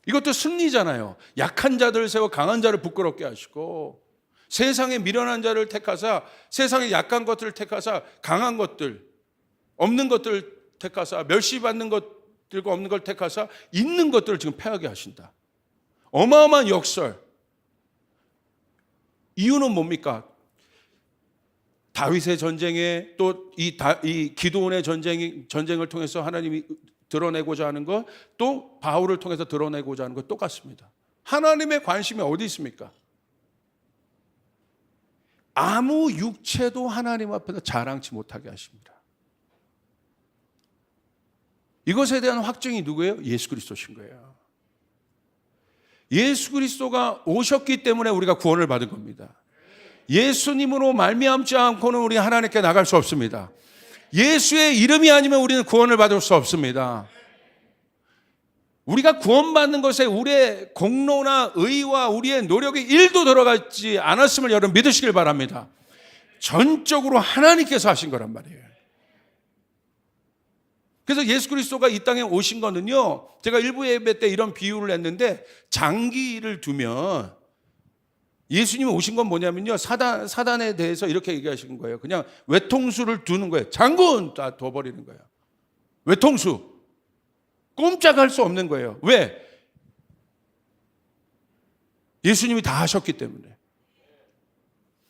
이것도 승리잖아요. 약한 자들을 세워 강한 자를 부끄럽게 하시고, 세상에 미련한 자를 택하사, 세상에 약한 것들을 택하사 강한 것들, 없는 것들을 택하사, 멸시받는 것들과 없는 걸 택하사 있는 것들을 지금 패하게 하신다. 어마어마한 역설. 이유는 뭡니까? 다윗의 전쟁에, 또 이 기드온의 전쟁을 통해서 하나님이 드러내고자 하는 것, 또 바울을 통해서 드러내고자 하는 것 똑같습니다. 하나님의 관심이 어디 있습니까? 아무 육체도 하나님 앞에서 자랑치 못하게 하십니다. 이것에 대한 확증이 누구예요? 예수 그리스도신 거예요. 예수 그리스도가 오셨기 때문에 우리가 구원을 받은 겁니다. 예수님으로 말미암지 않고는 우리 하나님께 나갈 수 없습니다. 예수의 이름이 아니면 우리는 구원을 받을 수 없습니다. 우리가 구원받는 것에 우리의 공로나 의와 우리의 노력이 1도 들어가지 않았음을 여러분 믿으시길 바랍니다. 전적으로 하나님께서 하신 거란 말이에요. 그래서 예수 그리스도가 이 땅에 오신 거는요, 제가 일부 예배 때 이런 비유를 했는데, 장기를 두면 예수님이 오신 건 뭐냐면요, 사단에 대해서 이렇게 얘기하신 거예요. 그냥 외통수를 두는 거예요. 장군 다 둬버리는 거예요. 외통수 꼼짝할 수 없는 거예요. 왜? 예수님이 다 하셨기 때문에.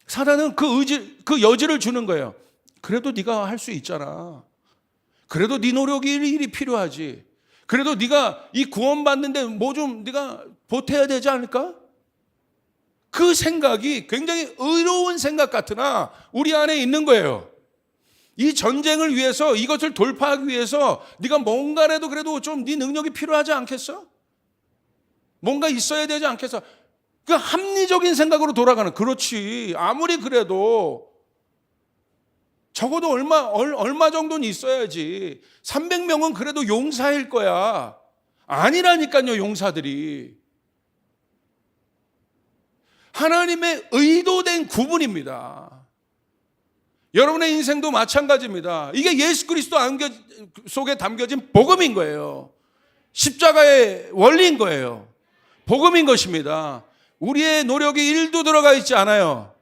사단은 그 여지를 주는 거예요. 그래도 네가 할 수 있잖아. 그래도 네 노력이 일이 필요하지. 그래도 네가 이 구원받는데 뭐 좀 네가 보태야 되지 않을까? 그 생각이 굉장히 의로운 생각 같으나 우리 안에 있는 거예요. 이 전쟁을 위해서, 이것을 돌파하기 위해서 네가 뭔가라도 그래도 좀 네 능력이 필요하지 않겠어? 뭔가 있어야 되지 않겠어? 그 합리적인 생각으로 돌아가는, 그렇지. 아무리 그래도 적어도 얼마 정도는 있어야지. 300명은 그래도 용사일 거야. 아니라니까요, 용사들이. 하나님의 의도된 구분입니다. 여러분의 인생도 마찬가지입니다. 이게 예수 그리스도 속에 담겨진 복음인 거예요. 십자가의 원리인 거예요. 복음인 것입니다. 우리의 노력이 1도 들어가 있지 않아요.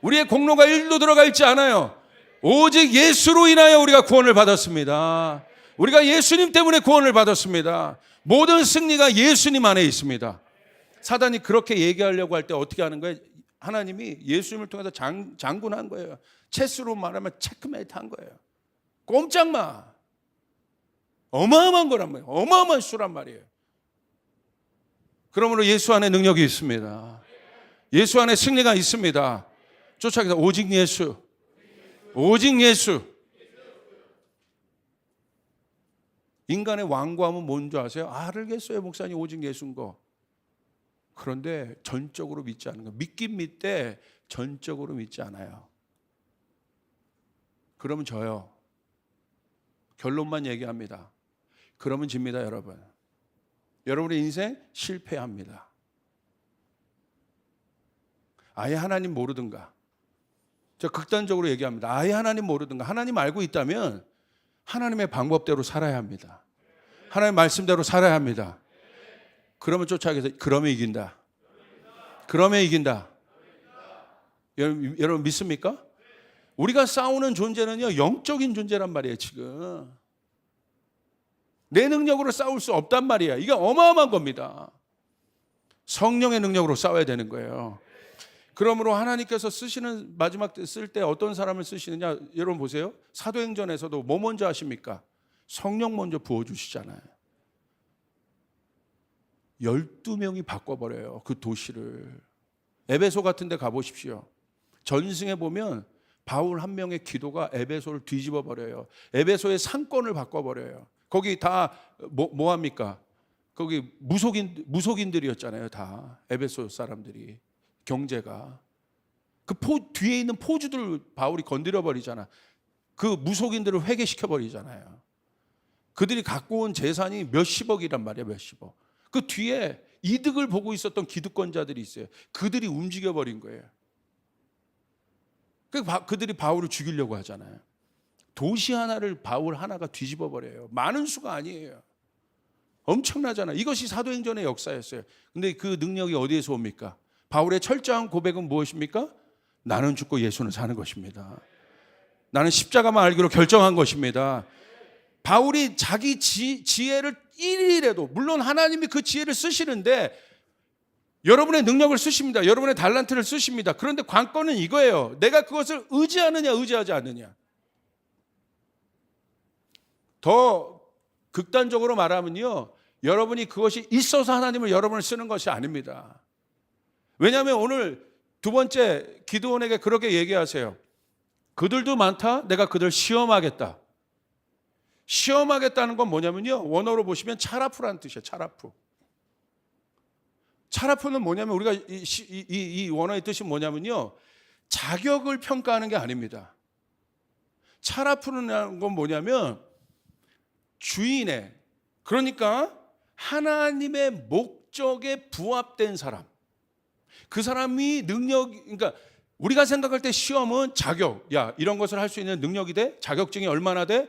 우리의 공로가 1도 들어가 있지 않아요. 오직 예수로 인하여 우리가 구원을 받았습니다. 우리가 예수님 때문에 구원을 받았습니다. 모든 승리가 예수님 안에 있습니다. 사단이 그렇게 얘기하려고 할 때 어떻게 하는 거예요? 하나님이 예수님을 통해서 장군한 거예요. 체스로 말하면 체크메이트 한 거예요. 꼼짝마. 어마어마한 거란 말이에요. 어마어마한 수란 말이에요. 그러므로 예수 안에 능력이 있습니다. 예수 안에 승리가 있습니다. 쫓아가서 오직 예수. 오직 예수. 인간의 완고함은 뭔지 아세요? 알겠어요, 목사님. 오직 예수인 거. 그런데 전적으로 믿지 않는 거. 믿긴 믿되 전적으로 믿지 않아요. 그러면 져요. 결론만 얘기합니다. 그러면 집니다, 여러분. 여러분의 인생 실패합니다. 아예 하나님 모르든가. 저 극단적으로 얘기합니다. 아예 하나님 모르든가. 하나님 알고 있다면 하나님의 방법대로 살아야 합니다. 하나님의 말씀대로 살아야 합니다. 그러면 쫓아가서 그러면 이긴다. 그러면 이긴다. 여러분 믿습니까? 우리가 싸우는 존재는요, 영적인 존재란 말이에요. 지금 내 능력으로 싸울 수 없단 말이야. 이게 어마어마한 겁니다. 성령의 능력으로 싸워야 되는 거예요. 그러므로 하나님께서 쓰시는, 마지막 때 쓸 때 어떤 사람을 쓰시느냐, 여러분 보세요. 사도행전에서도 뭐 먼저 하십니까? 성령 먼저 부어주시잖아요. 12명이 바꿔버려요, 그 도시를. 에베소 같은 데 가보십시오. 전승에 보면 바울 한 명의 기도가 에베소를 뒤집어 버려요. 에베소의 상권을 바꿔버려요. 거기 다 뭐 합니까? 거기 무속인들이었잖아요. 다 에베소 사람들이. 경제가 그 뒤에 있는 포주들 바울이 건드려 버리잖아. 그 무속인들을 회개시켜 버리잖아요. 그들이 갖고 온 재산이 몇십억이란 말이야. 몇십억. 그 뒤에 이득을 보고 있었던 기득권자들이 있어요. 그들이 움직여 버린 거예요. 그들이 바울을 죽이려고 하잖아요. 도시 하나를 바울 하나가 뒤집어 버려요. 많은 수가 아니에요. 엄청나잖아요. 이것이 사도행전의 역사였어요. 근데 그 능력이 어디에서 옵니까? 바울의 철저한 고백은 무엇입니까? 나는 죽고 예수는 사는 것입니다. 나는 십자가만 알기로 결정한 것입니다. 바울이 자기 지혜를 일일에도, 물론 하나님이 그 지혜를 쓰시는데 여러분의 능력을 쓰십니다. 여러분의 달란트를 쓰십니다. 그런데 관건은 이거예요. 내가 그것을 의지하느냐 의지하지 않느냐. 더 극단적으로 말하면요, 여러분이 그것이 있어서 하나님을 여러분을 쓰는 것이 아닙니다. 왜냐하면 오늘 두 번째 기드온에게 그렇게 얘기하세요. 그들도 많다. 내가 그들 시험하겠다. 시험하겠다는 건 뭐냐면요. 원어로 보시면 차라프라는 뜻이에요. 차라프. 차라프는 뭐냐면 우리가 이 원어의 뜻이 뭐냐면요. 자격을 평가하는 게 아닙니다. 차라프는 건 뭐냐면 주인의, 그러니까 하나님의 목적에 부합된 사람. 그 사람이 그러니까 우리가 생각할 때 시험은 자격, 야 이런 것을 할 수 있는 능력이 돼? 자격증이 얼마나 돼?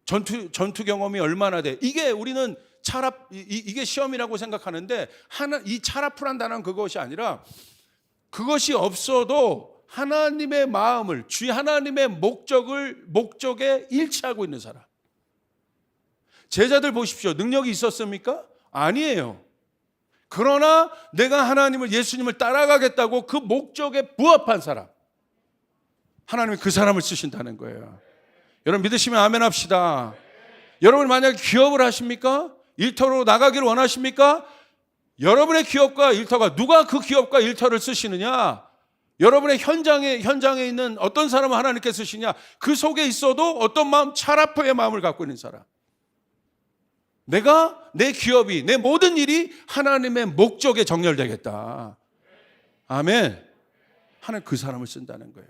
전투 경험이 얼마나 돼? 이게 우리는 이게 시험이라고 생각하는데 이 차라프란 단어는 그것이 아니라 그것이 없어도 하나님의 마음을, 주의 하나님의 목적에 일치하고 있는 사람. 제자들 보십시오. 능력이 있었습니까? 아니에요. 그러나 내가 예수님을 따라가겠다고 그 목적에 부합한 사람, 하나님이 그 사람을 쓰신다는 거예요. 여러분 믿으시면 아멘 합시다. 여러분 만약에 기업을 하십니까? 일터로 나가기를 원하십니까? 여러분의 기업과 일터가, 누가 그 기업과 일터를 쓰시느냐? 여러분의 현장에 있는 어떤 사람을 하나님께 쓰시냐? 그 속에 있어도 어떤 마음, 차라프의 마음을 갖고 있는 사람. 내 기업이, 내 모든 일이 하나님의 목적에 정렬되겠다. 아멘. 하나님 그 사람을 쓴다는 거예요.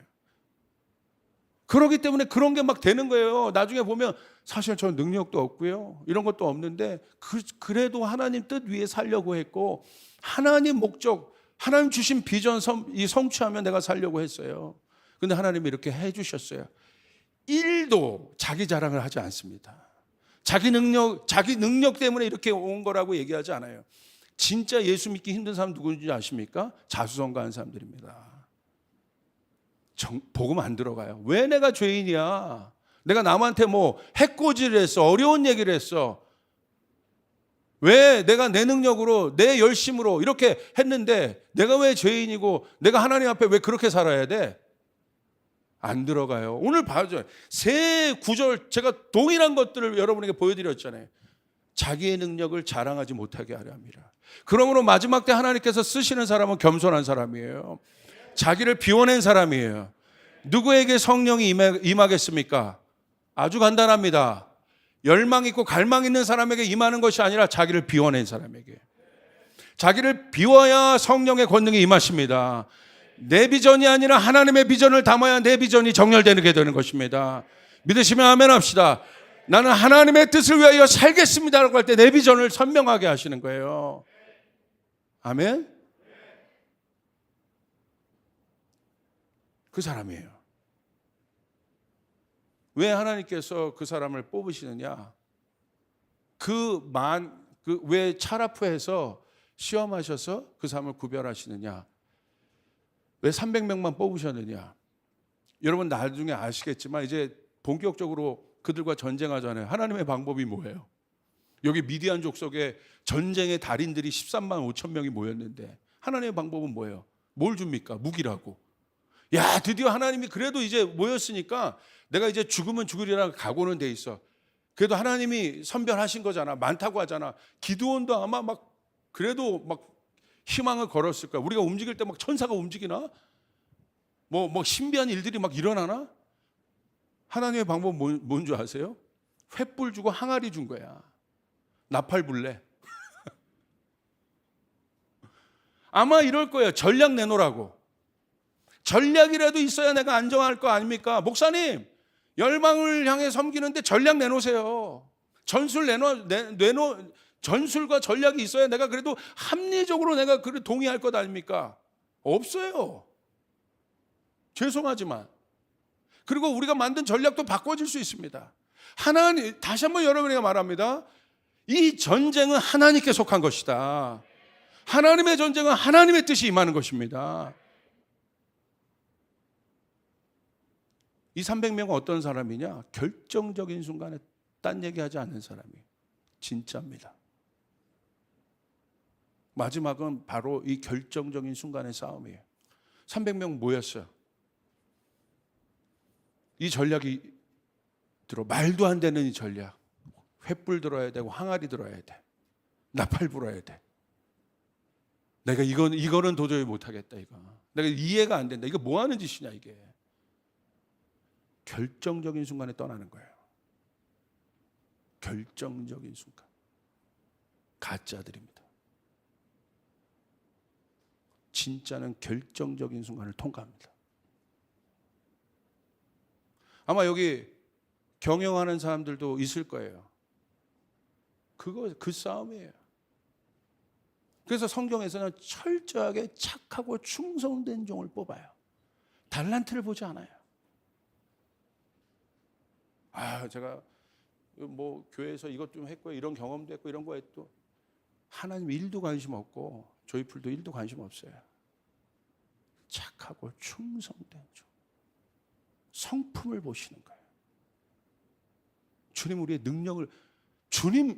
그렇기 때문에 그런 게 막 되는 거예요. 나중에 보면 사실 저 능력도 없고요. 이런 것도 없는데 그래도 하나님 뜻 위에 살려고 했고 하나님 목적, 하나님 주신 비전 성취하면 내가 살려고 했어요. 근데 하나님이 이렇게 해 주셨어요. 1도 자기 자랑을 하지 않습니다. 자기 능력 때문에 이렇게 온 거라고 얘기하지 않아요. 진짜 예수 믿기 힘든 사람 누구인지 아십니까? 자수성가한 사람들입니다. 복음 안 들어가요. 왜 내가 죄인이야? 내가 남한테 뭐 해코지를 했어? 어려운 얘기를 했어? 왜 내가 내 능력으로, 내 열심으로 이렇게 했는데 내가 왜 죄인이고 내가 하나님 앞에 왜 그렇게 살아야 돼? 안 들어가요. 오늘 봐줘. 세 구절 제가 동일한 것들을 여러분에게 보여드렸잖아요. 자기의 능력을 자랑하지 못하게 하려 합니다. 그러므로 마지막 때 하나님께서 쓰시는 사람은 겸손한 사람이에요. 자기를 비워낸 사람이에요. 누구에게 성령이 임하겠습니까? 아주 간단합니다. 열망 있고 갈망 있는 사람에게 임하는 것이 아니라 자기를 비워낸 사람에게. 자기를 비워야 성령의 권능이 임하십니다. 내 비전이 아니라 하나님의 비전을 담아야 내 비전이 정렬되게 되는 것입니다. 믿으시면 아멘 합시다. 나는 하나님의 뜻을 위하여 살겠습니다라고 할 때 내 비전을 선명하게 하시는 거예요. 아멘. 그 사람이에요. 왜 하나님께서 그 사람을 뽑으시느냐? 왜 차라프에서 시험하셔서 그 사람을 구별하시느냐? 왜 300명만 뽑으셨느냐? 여러분 나중에 아시겠지만 이제 본격적으로 그들과 전쟁하잖아요. 하나님의 방법이 뭐예요? 여기 미디안 족속에 전쟁의 달인들이 13만 5천 명이 모였는데 하나님의 방법은 뭐예요? 뭘 줍니까? 무기라고. 야, 드디어 하나님이 그래도 이제 모였으니까 내가 이제 죽으면 죽으리라 각오는 돼 있어. 그래도 하나님이 선별하신 거잖아. 많다고 하잖아. 기드온도 아마 그래도 희망을 걸었을 거야. 우리가 움직일 때 천사가 움직이나? 신비한 일들이 일어나나? 하나님의 방법은 뭔 줄 아세요? 횃불 주고 항아리 준 거야. 나팔불래. 아마 이럴 거예요. 전략 내놓으라고. 전략이라도 있어야 내가 안정할 거 아닙니까? 목사님, 열방을 향해 섬기는데 전략 내놓으세요. 전술과 전략이 있어야 내가 그래도 합리적으로 내가 동의할 것 아닙니까? 없어요. 죄송하지만. 그리고 우리가 만든 전략도 바꿔질 수 있습니다. 다시 한번 여러분에게 말합니다. 이 전쟁은 하나님께 속한 것이다. 하나님의 전쟁은 하나님의 뜻이 임하는 것입니다. 이 300명은 어떤 사람이냐? 결정적인 순간에 딴 얘기하지 않는 사람이에요. 진짜입니다. 마지막은 바로 이 결정적인 순간의 싸움이에요. 300명 모였어요. 이 전략이 말도 안 되는 이 전략. 횃불 들어야 되고 항아리 들어야 돼. 나팔 불어야 돼. 내가 이거는 도저히 못하겠다. 이거 내가 이해가 안 된다. 이거 뭐 하는 짓이냐 이게. 결정적인 순간에 떠나는 거예요. 결정적인 순간. 가짜들입니다. 진짜는 결정적인 순간을 통과합니다. 아마 여기 경영하는 사람들도 있을 거예요. 그 싸움이에요. 그래서 성경에서는 철저하게 착하고 충성된 종을 뽑아요. 달란트를 보지 않아요. 제가 뭐 교회에서 이것 좀 했고 이런 경험도 했고 이런 거 했고 하나님 일도 관심 없고 조이풀도 일도 관심 없어요. 착하고 충성된 종. 성품을 보시는 거예요. 주님 우리의 능력을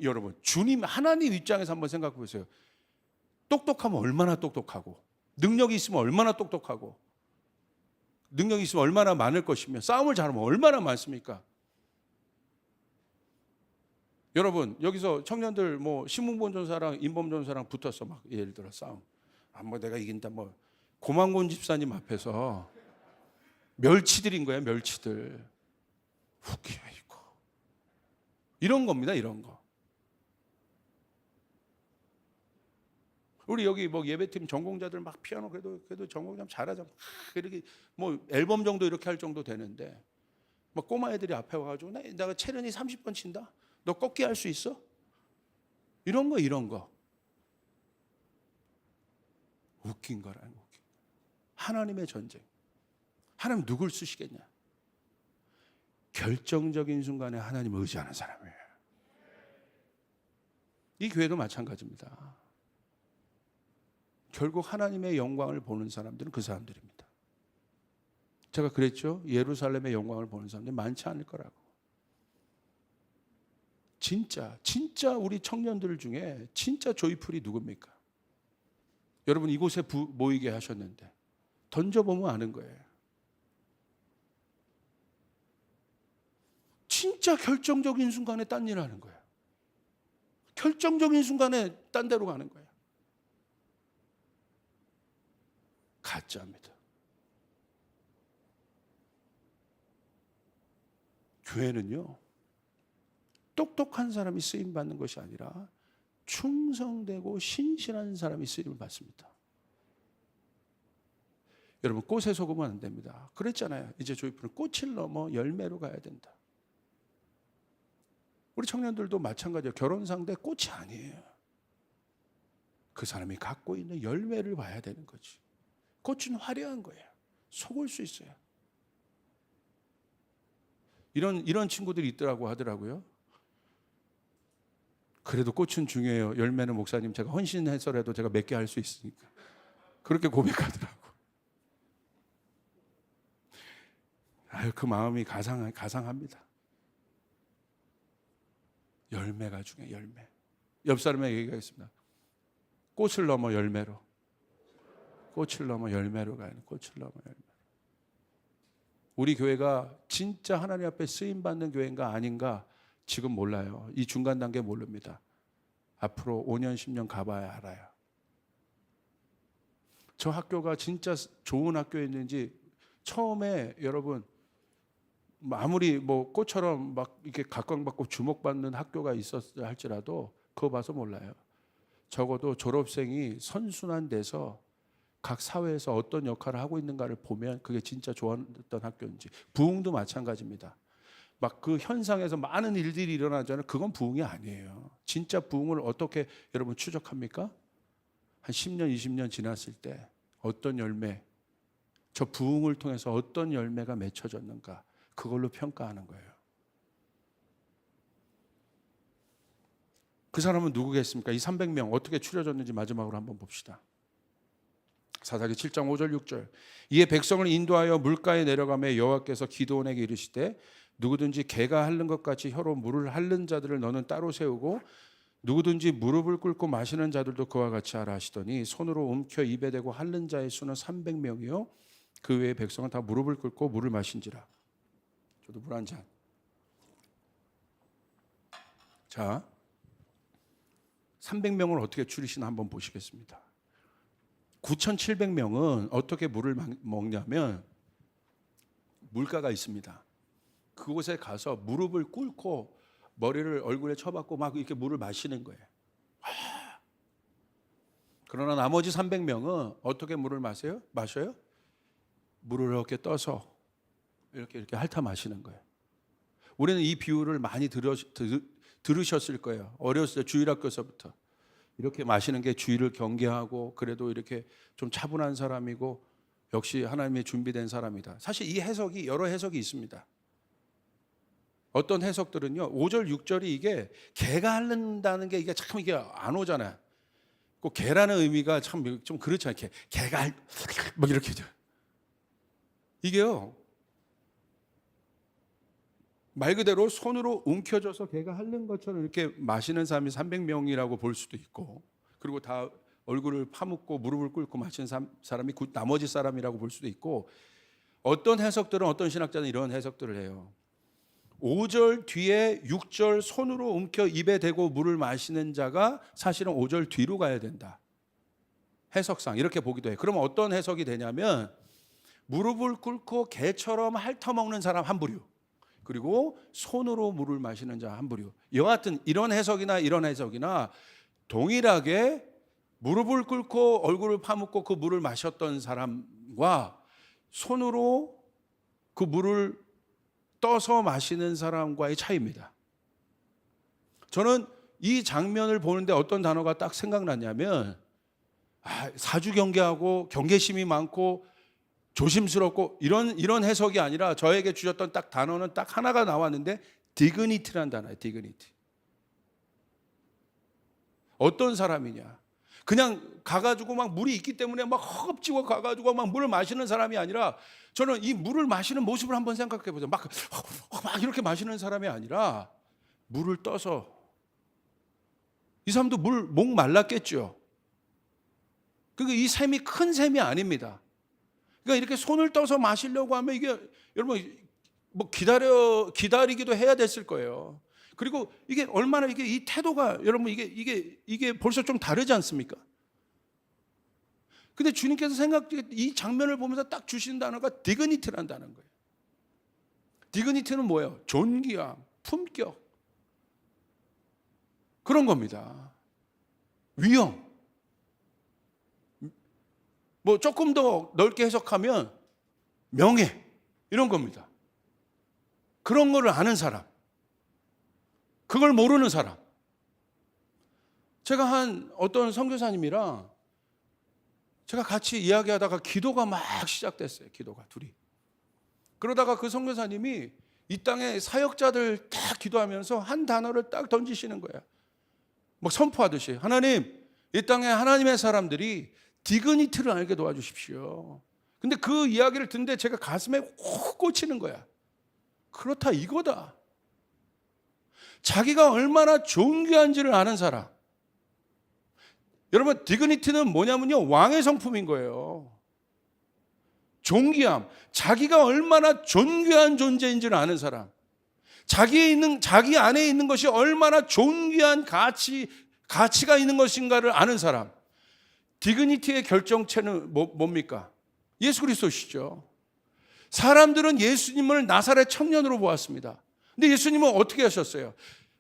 여러분 주님 하나님 입장에서 한번 생각해 보세요. 똑똑하면 얼마나 똑똑하고 능력이 있으면 얼마나 똑똑하고 능력이 있으면 얼마나 많을 것이며 싸움을 잘하면 얼마나 많습니까? 여러분 여기서 청년들 뭐 신문본전사랑 인범전사랑 붙었어 막 예를 들어 싸움. 뭐 내가 이긴다 뭐 고만곤 집사님 앞에서 멸치들인 거야 멸치들. 웃기야 이거. 이런 겁니다 이런 거. 우리 여기 뭐 예배팀 전공자들 막 피아노 그래도 전공자 잘하자. 이렇게 뭐 앨범 정도 이렇게 할 정도 되는데 막 꼬마 애들이 앞에 와가지고 내가 체른이 30번 친다. 너 꺾기 할 수 있어? 이런 거. 웃긴 거라는 거. 하나님의 전쟁. 하나님 누굴 쓰시겠냐? 결정적인 순간에 하나님을 의지하는 사람이에요. 이 교회도 마찬가지입니다. 결국 하나님의 영광을 보는 사람들은 그 사람들입니다. 제가 그랬죠. 예루살렘의 영광을 보는 사람들이 많지 않을 거라고. 진짜 우리 청년들 중에 진짜 조이풀이 누굽니까? 여러분 이곳에 모이게 하셨는데 던져보면 아는 거예요. 진짜 결정적인 순간에 딴 일 하는 거예요. 결정적인 순간에 딴 데로 가는 거예요. 가짜입니다. 교회는요, 똑똑한 사람이 쓰임 받는 것이 아니라 충성되고 신실한 사람이 쓰임을 받습니다. 여러분 꽃에 속으면 안 됩니다. 그랬잖아요. 이제 조이풀은 꽃을 넘어 열매로 가야 된다. 우리 청년들도 마찬가지예요. 결혼 상대 꽃이 아니에요. 그 사람이 갖고 있는 열매를 봐야 되는 거지. 꽃은 화려한 거예요. 속을 수 있어요. 이런 친구들이 있더라고 하더라고요. 그래도 꽃은 중요해요. 열매는 목사님 제가 헌신해서라도 제가 몇 개 할 수 있으니까. 그렇게 고백하더라고. 그 마음이 가상합니다. 열매가 중요해요. 열매. 옆 사람에게 얘기하겠습니다. 꽃을 넘어 열매로. 꽃을 넘어 열매로 가야 돼. 꽃을 넘어 열매로. 우리 교회가 진짜 하나님 앞에 쓰임받는 교회인가 아닌가 지금 몰라요. 이 중간 단계 모릅니다. 앞으로 5년, 10년 가봐야 알아요. 저 학교가 진짜 좋은 학교였는지 처음에 여러분 아무리 뭐 꽃처럼 막 이렇게 각광받고 주목받는 학교가 있었다 할지라도 그거 봐서 몰라요. 적어도 졸업생이 선순환 돼서 각 사회에서 어떤 역할을 하고 있는가를 보면 그게 진짜 좋았던 학교인지. 부흥도 마찬가지입니다. 막 그 현상에서 많은 일들이 일어나잖아요. 그건 부흥이 아니에요. 진짜 부흥을 어떻게 여러분 추적합니까? 한 10년, 20년 지났을 때 어떤 열매, 저 부흥을 통해서 어떤 열매가 맺혀졌는가 그걸로 평가하는 거예요. 그 사람은 누구겠습니까? 이 300명 어떻게 추려졌는지 마지막으로 한번 봅시다. 사사기 7장 5절 6절. 이에 백성을 인도하여 물가에 내려가며 여호와께서 기드온에게 이르시되 누구든지 개가 핥는 것 같이 혀로 물을 핥는 자들을 너는 따로 세우고 누구든지 무릎을 꿇고 마시는 자들도 그와 같이 하라 하시더니 손으로 움켜 입에 대고 핥는 자의 수는 300명이요 그 외의 백성은 다 무릎을 꿇고 물을 마신지라. 저도 물 한 잔. 자, 300명을 어떻게 줄이시나 한번 보시겠습니다. 9,700명은 어떻게 물을 먹냐면 물가가 있습니다. 그곳에 가서 무릎을 꿇고 머리를 얼굴에 쳐박고 막 이렇게 물을 마시는 거예요. 그러나 나머지 300명은 어떻게 물을 마셔요? 물을 이렇게 떠서 이렇게 핥아 마시는 거예요. 우리는 이 비유를 많이 들으셨을 거예요. 어렸을 때 주일학교에서부터. 이렇게 마시는 게 주의를 경계하고 그래도 이렇게 좀 차분한 사람이고 역시 하나님의 준비된 사람이다. 사실 이 해석이 여러 해석이 있습니다. 어떤 해석들은요, 5절, 6절이 이게 개가 핥는다는 게 이게 참 이게 안 오잖아요. 꼭 개라는 의미가 참 좀 그렇지 않게 개가 막 이렇게 이게요. 말 그대로 손으로 움켜져서 개가 핥는 것처럼 이렇게 마시는 사람이 300명이라고 볼 수도 있고, 그리고 다 얼굴을 파묻고 무릎을 꿇고 마시는 사람이 나머지 사람이라고 볼 수도 있고, 어떤 해석들은 어떤 신학자는 이런 해석들을 해요. 5절 뒤에 6절 손으로 움켜 입에 대고 물을 마시는 자가 사실은 5절 뒤로 가야 된다. 해석상 이렇게 보기도 해요. 그럼 어떤 해석이 되냐면 무릎을 꿇고 개처럼 핥아먹는 사람 한 부류, 그리고 손으로 물을 마시는 자 한 부류. 여하튼 이런 해석이나 동일하게 무릎을 꿇고 얼굴을 파묻고 그 물을 마셨던 사람과 손으로 그 물을 떠서 마시는 사람과의 차이입니다. 저는 이 장면을 보는데 어떤 단어가 딱 생각났냐면 사주경계하고 경계심이 많고 조심스럽고 이런 해석이 아니라 저에게 주셨던 딱 단어는 딱 하나가 나왔는데 디그니티라는 단어예요. 디그니티. 어떤 사람이냐? 그냥 가가지고 막 물이 있기 때문에 막 허겁지겁 가가지고 막 물을 마시는 사람이 아니라, 저는 이 물을 마시는 모습을 한번 생각해 보세요. 막 이렇게 마시는 사람이 아니라 물을 떠서, 이 사람도 목 말랐겠죠. 그러니까 이 샘이 큰 샘이 아닙니다. 그러니까 이렇게 손을 떠서 마시려고 하면 이게 여러분 뭐 기다리기도 해야 됐을 거예요. 그리고 이게 얼마나 이 태도가 여러분 이게 벌써 좀 다르지 않습니까? 근데 주님께서 이 장면을 보면서 딱 주신 단어가 디그니티라는 단어인 거예요. 디그니티는 뭐예요? 존귀함, 품격, 그런 겁니다. 위엄. 뭐 조금 더 넓게 해석하면 명예, 이런 겁니다. 그런 거를 아는 사람, 그걸 모르는 사람. 제가 한 어떤 선교사님이랑 제가 같이 이야기하다가 기도가 막 시작됐어요. 기도가 둘이. 그러다가 그 선교사님이 이 땅에 사역자들 딱 기도하면서 한 단어를 딱 던지시는 거예요. 막 선포하듯이, 하나님, 이 땅에 하나님의 사람들이 디그니티를 알게 도와주십시오. 근데 그 이야기를 듣는데 제가 가슴에 콕 꽂히는 거야. 그렇다 이거다. 자기가 얼마나 존귀한지를 아는 사람. 여러분, 디그니티는 뭐냐면요, 왕의 성품인 거예요. 존귀함, 자기가 얼마나 존귀한 존재인지를 아는 사람. 자기 안에 있는 것이 얼마나 존귀한 가치가 있는 것인가를 아는 사람. 디그니티의 결정체는 뭡니까? 예수 그리스도시죠. 사람들은 예수님을 나사렛 청년으로 보았습니다. 근데 예수님은 어떻게 하셨어요?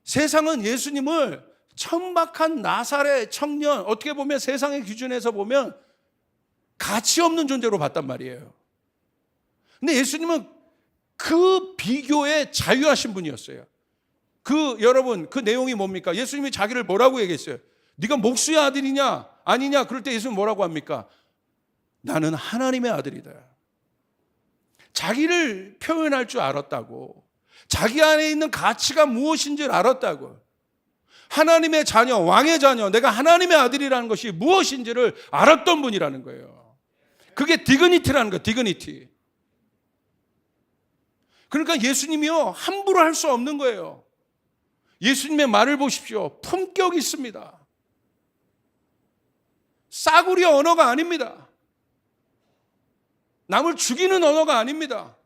세상은 예수님을 천박한 나사렛 청년, 어떻게 보면 세상의 기준에서 보면 가치 없는 존재로 봤단 말이에요. 근데 예수님은 그 비교에 자유하신 분이었어요. 여러분, 그 내용이 뭡니까? 예수님이 자기를 뭐라고 얘기했어요? 네가 목수의 아들이냐 아니냐? 그럴 때 예수님은 뭐라고 합니까? 나는 하나님의 아들이다. 자기를 표현할 줄 알았다고. 자기 안에 있는 가치가 무엇인지를 알았다고. 하나님의 자녀, 왕의 자녀, 내가 하나님의 아들이라는 것이 무엇인지를 알았던 분이라는 거예요. 그게 디그니티라는 거예요. 디그니티. 그러니까 예수님이요, 함부로 할 수 없는 거예요. 예수님의 말을 보십시오. 품격이 있습니다. 싸구려 언어가 아닙니다. 남을 죽이는 언어가 아닙니다.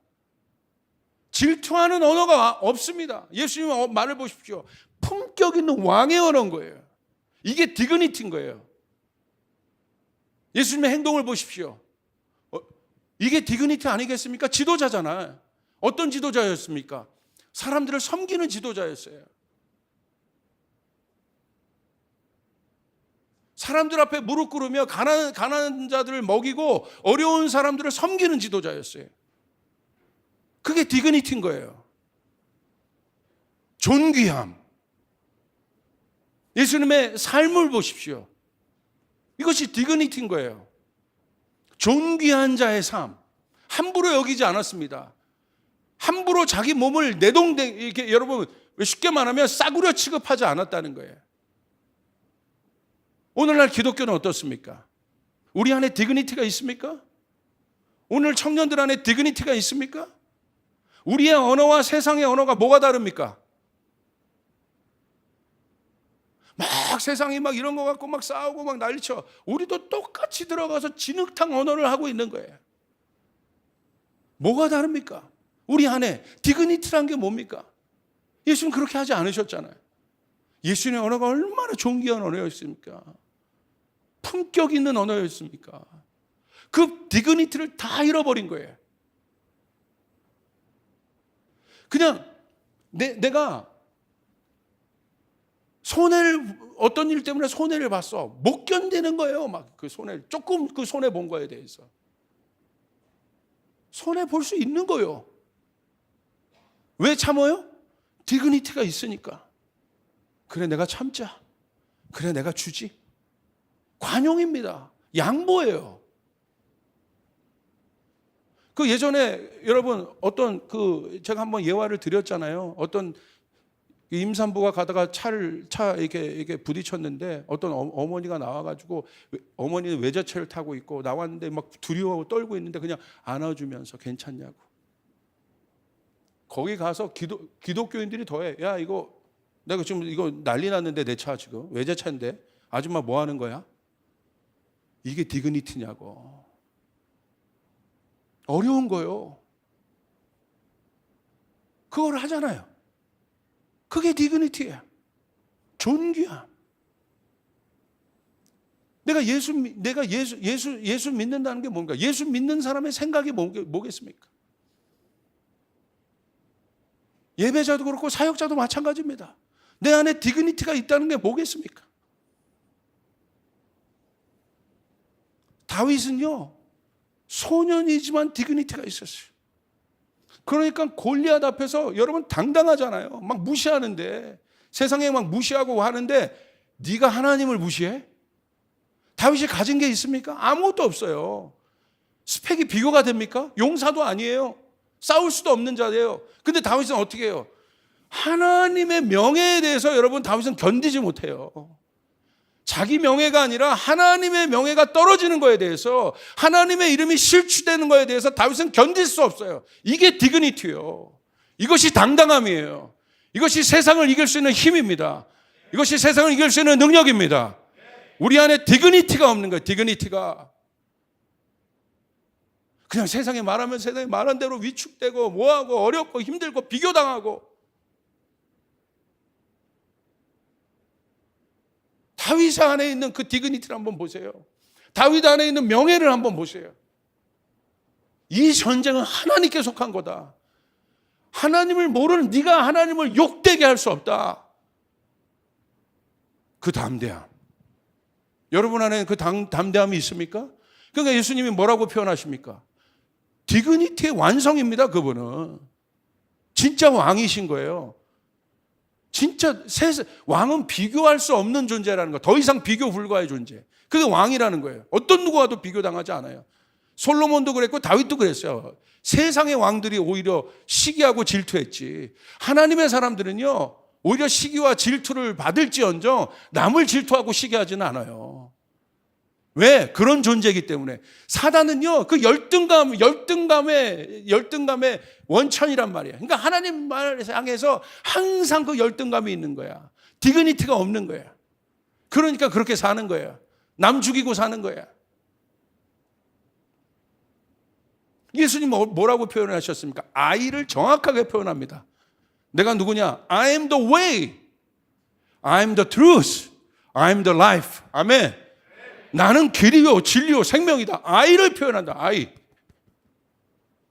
질투하는 언어가 없습니다. 예수님의 말을 보십시오. 품격 있는 왕의 언어인 거예요. 이게 디그니티인 거예요. 예수님의 행동을 보십시오. 이게 디그니티 아니겠습니까? 지도자잖아요. 어떤 지도자였습니까? 사람들을 섬기는 지도자였어요. 사람들 앞에 무릎 꿇으며 가난한 자들을 먹이고 어려운 사람들을 섬기는 지도자였어요. 그게 디그니티인 거예요. 존귀함. 예수님의 삶을 보십시오. 이것이 디그니티인 거예요. 존귀한 자의 삶. 함부로 여기지 않았습니다. 함부로 자기 몸을 이렇게 여러분 쉽게 말하면 싸구려 취급하지 않았다는 거예요. 오늘날 기독교는 어떻습니까? 우리 안에 디그니티가 있습니까? 오늘 청년들 안에 디그니티가 있습니까? 우리의 언어와 세상의 언어가 뭐가 다릅니까? 막 세상이 막 이런 거 갖고 막 싸우고 막 난리쳐. 우리도 똑같이 들어가서 진흙탕 언어를 하고 있는 거예요. 뭐가 다릅니까? 우리 안에 디그니티란 게 뭡니까? 예수는 그렇게 하지 않으셨잖아요. 예수님의 언어가 얼마나 존귀한 언어였습니까? 품격 있는 언어였습니까? 그 디그니티를 다 잃어버린 거예요. 그냥 내가 어떤 일 때문에 손해를 봤어. 못 견디는 거예요. 막 그 조금 그 손해 본 거에 대해서. 손해 볼 수 있는 거예요. 왜 참아요? 디그니티가 있으니까. 그래, 내가 참자. 그래, 내가 주지. 관용입니다. 양보예요. 그 예전에 여러분 제가 한번 예화를 드렸잖아요. 어떤 임산부가 가다가 차 이렇게 부딪혔는데 어떤 어머니가 나와가지고 어머니는 외제차를 타고 있고 나왔는데 막 두려워하고 떨고 있는데 그냥 안아주면서 괜찮냐고. 거기 가서 기독교인들이 더해. 야, 내가 지금 이거 난리 났는데 내 차 지금 외제차인데 아줌마 뭐 하는 거야? 이게 디그니티냐고. 어려운 거요. 그걸 하잖아요. 그게 디그니티예요. 존귀함. 내가 예수 믿는다는 게 뭔가? 예수 믿는 사람의 생각이 뭐겠습니까? 예배자도 그렇고 사역자도 마찬가지입니다. 내 안에 디그니티가 있다는 게 뭐겠습니까? 다윗은요, 소년이지만 디그니티가 있었어요. 그러니까 골리앗 앞에서 여러분 당당하잖아요. 막 무시하는데, 세상에 막 무시하고 하는데 네가 하나님을 무시해? 다윗이 가진 게 있습니까? 아무것도 없어요. 스펙이 비교가 됩니까? 용사도 아니에요. 싸울 수도 없는 자예요. 근데 다윗은 어떻게 해요? 하나님의 명예에 대해서 여러분 다윗은 견디지 못해요. 자기 명예가 아니라 하나님의 명예가 떨어지는 거에 대해서, 하나님의 이름이 실추되는 거에 대해서 다윗은 견딜 수 없어요. 이게 디그니티예요. 이것이 당당함이에요. 이것이 세상을 이길 수 있는 힘입니다. 이것이 세상을 이길 수 있는 능력입니다. 우리 안에 디그니티가 없는 거예요. 디그니티가. 그냥 세상에 말하면 세상에 말한 대로 위축되고 뭐하고 어렵고 힘들고 비교당하고. 다윗 안에 있는 그 디그니티를 한번 보세요. 다윗 안에 있는 명예를 한번 보세요. 이 전쟁은 하나님께 속한 거다. 하나님을 모르는 네가 하나님을 욕되게 할 수 없다. 그 담대함. 여러분 안에 그 담대함이 있습니까? 그러니까 예수님이 뭐라고 표현하십니까? 디그니티의 완성입니다. 그분은 진짜 왕이신 거예요. 진짜 왕은 비교할 수 없는 존재라는 거. 더 이상 비교 불가의 존재. 그게 왕이라는 거예요. 어떤 누구와도 비교당하지 않아요. 솔로몬도 그랬고 다윗도 그랬어요. 세상의 왕들이 오히려 시기하고 질투했지, 하나님의 사람들은요 오히려 시기와 질투를 받을지언정 남을 질투하고 시기하지는 않아요. 왜? 그런 존재이기 때문에. 사단은요 그 열등감의 원천이란 말이에요. 그러니까 하나님 말을 향해서 항상 그 열등감이 있는 거야. 디그니티가 없는 거야. 그러니까 그렇게 사는 거야. 남 죽이고 사는 거야. 예수님 뭐라고 표현하셨습니까? I를 정확하게 표현합니다. 내가 누구냐? I am the way, I am the truth, I'm the life. 아멘. 나는 길이요 진리요 생명이다. I를 표현한다. I.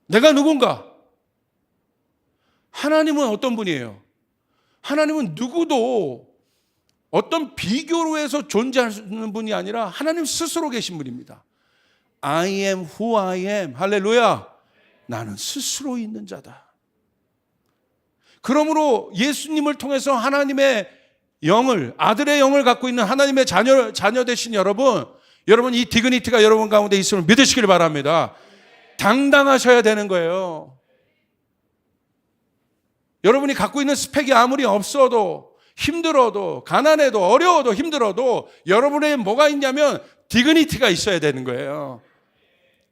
내가 누군가? 하나님은 어떤 분이에요? 하나님은 누구도 어떤 비교로 해서 존재하는 분이 아니라 하나님 스스로 계신 분입니다. I am who I am. 할렐루야. 나는 스스로 있는 자다. 그러므로 예수님을 통해서 하나님의 영을, 아들의 영을 갖고 있는 하나님의 자녀 되신 여러분 이 디그니티가 여러분 가운데 있음을 믿으시길 바랍니다. 당당하셔야 되는 거예요. 여러분이 갖고 있는 스펙이 아무리 없어도 힘들어도 가난해도 어려워도 힘들어도 여러분의 뭐가 있냐면 디그니티가 있어야 되는 거예요.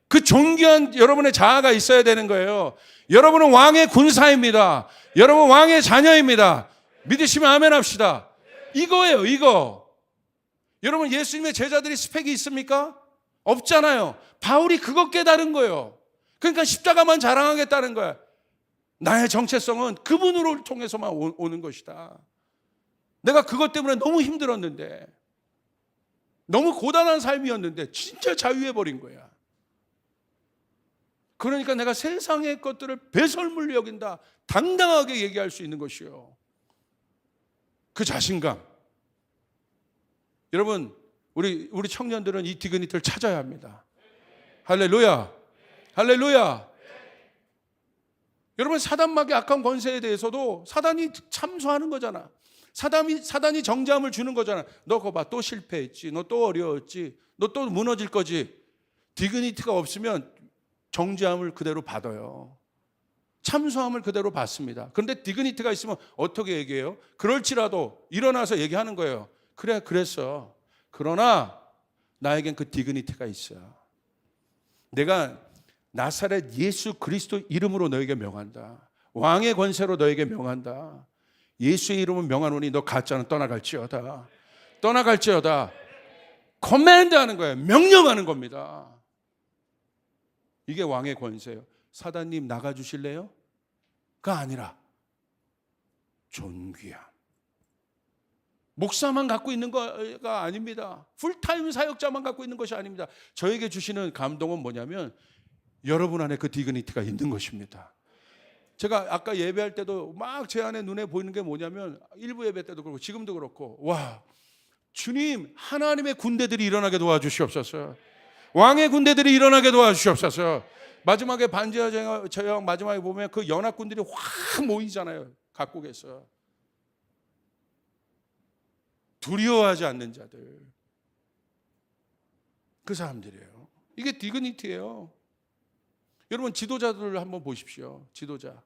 그 존귀한 여러분의 자아가 있어야 되는 거예요. 여러분은 왕의 군사입니다. 여러분 왕의 자녀입니다. 믿으시면 아멘 합시다. 이거예요, 이거. 여러분 예수님의 제자들이 스펙이 있습니까? 없잖아요. 바울이 그거 깨달은 거예요. 그러니까 십자가만 자랑하겠다는 거야. 나의 정체성은 그분으로 통해서만 오는 것이다. 내가 그것 때문에 너무 힘들었는데, 너무 고단한 삶이었는데 진짜 자유해버린 거야. 그러니까 내가 세상의 것들을 배설물로 여긴다. 당당하게 얘기할 수 있는 것이요. 그 자신감. 여러분, 우리 청년들은 이 디그니티를 찾아야 합니다. 할렐루야. 할렐루야. 여러분, 사단막의 악한 권세에 대해서도 사단이 참소하는 거잖아. 사단이 정죄함을 주는 거잖아. 너 그거 봐, 또 실패했지. 너 또 어려웠지. 너 또 무너질 거지. 디그니티가 없으면 정죄함을 그대로 받아요. 참소함을 그대로 받습니다. 그런데 디그니티가 있으면 어떻게 얘기해요? 그럴지라도 일어나서 얘기하는 거예요. 그래, 그랬어. 그러나 나에겐 그 디그니티가 있어요. 내가 나사렛 예수 그리스도 이름으로 너에게 명한다. 왕의 권세로 너에게 명한다. 예수의 이름은 명하노니 너 가짜는 떠나갈지어다. 떠나갈지어다. 커맨드 하는 거예요. 명령하는 겁니다. 이게 왕의 권세예요. 사단님 나가주실래요? 가 아니라 존귀함. 목사만 갖고 있는 거가 아닙니다. 풀타임 사역자만 갖고 있는 것이 아닙니다. 저에게 주시는 감동은 뭐냐면 여러분 안에 그 디그니티가 있는 것입니다. 제가 아까 예배할 때도 막 제 안에 눈에 보이는 게 뭐냐면 일부 예배 때도 그렇고 지금도 그렇고 와 주님 하나님의 군대들이 일어나게 도와주시옵소서. 왕의 군대들이 일어나게 도와주시옵소서. 마지막에 반지하 제왕 마지막에 보면 그 연합군들이 확 모이잖아요. 각국에서. 두려워하지 않는 자들. 그 사람들이에요. 이게 디그니티예요. 여러분 지도자들을 한번 보십시오. 지도자.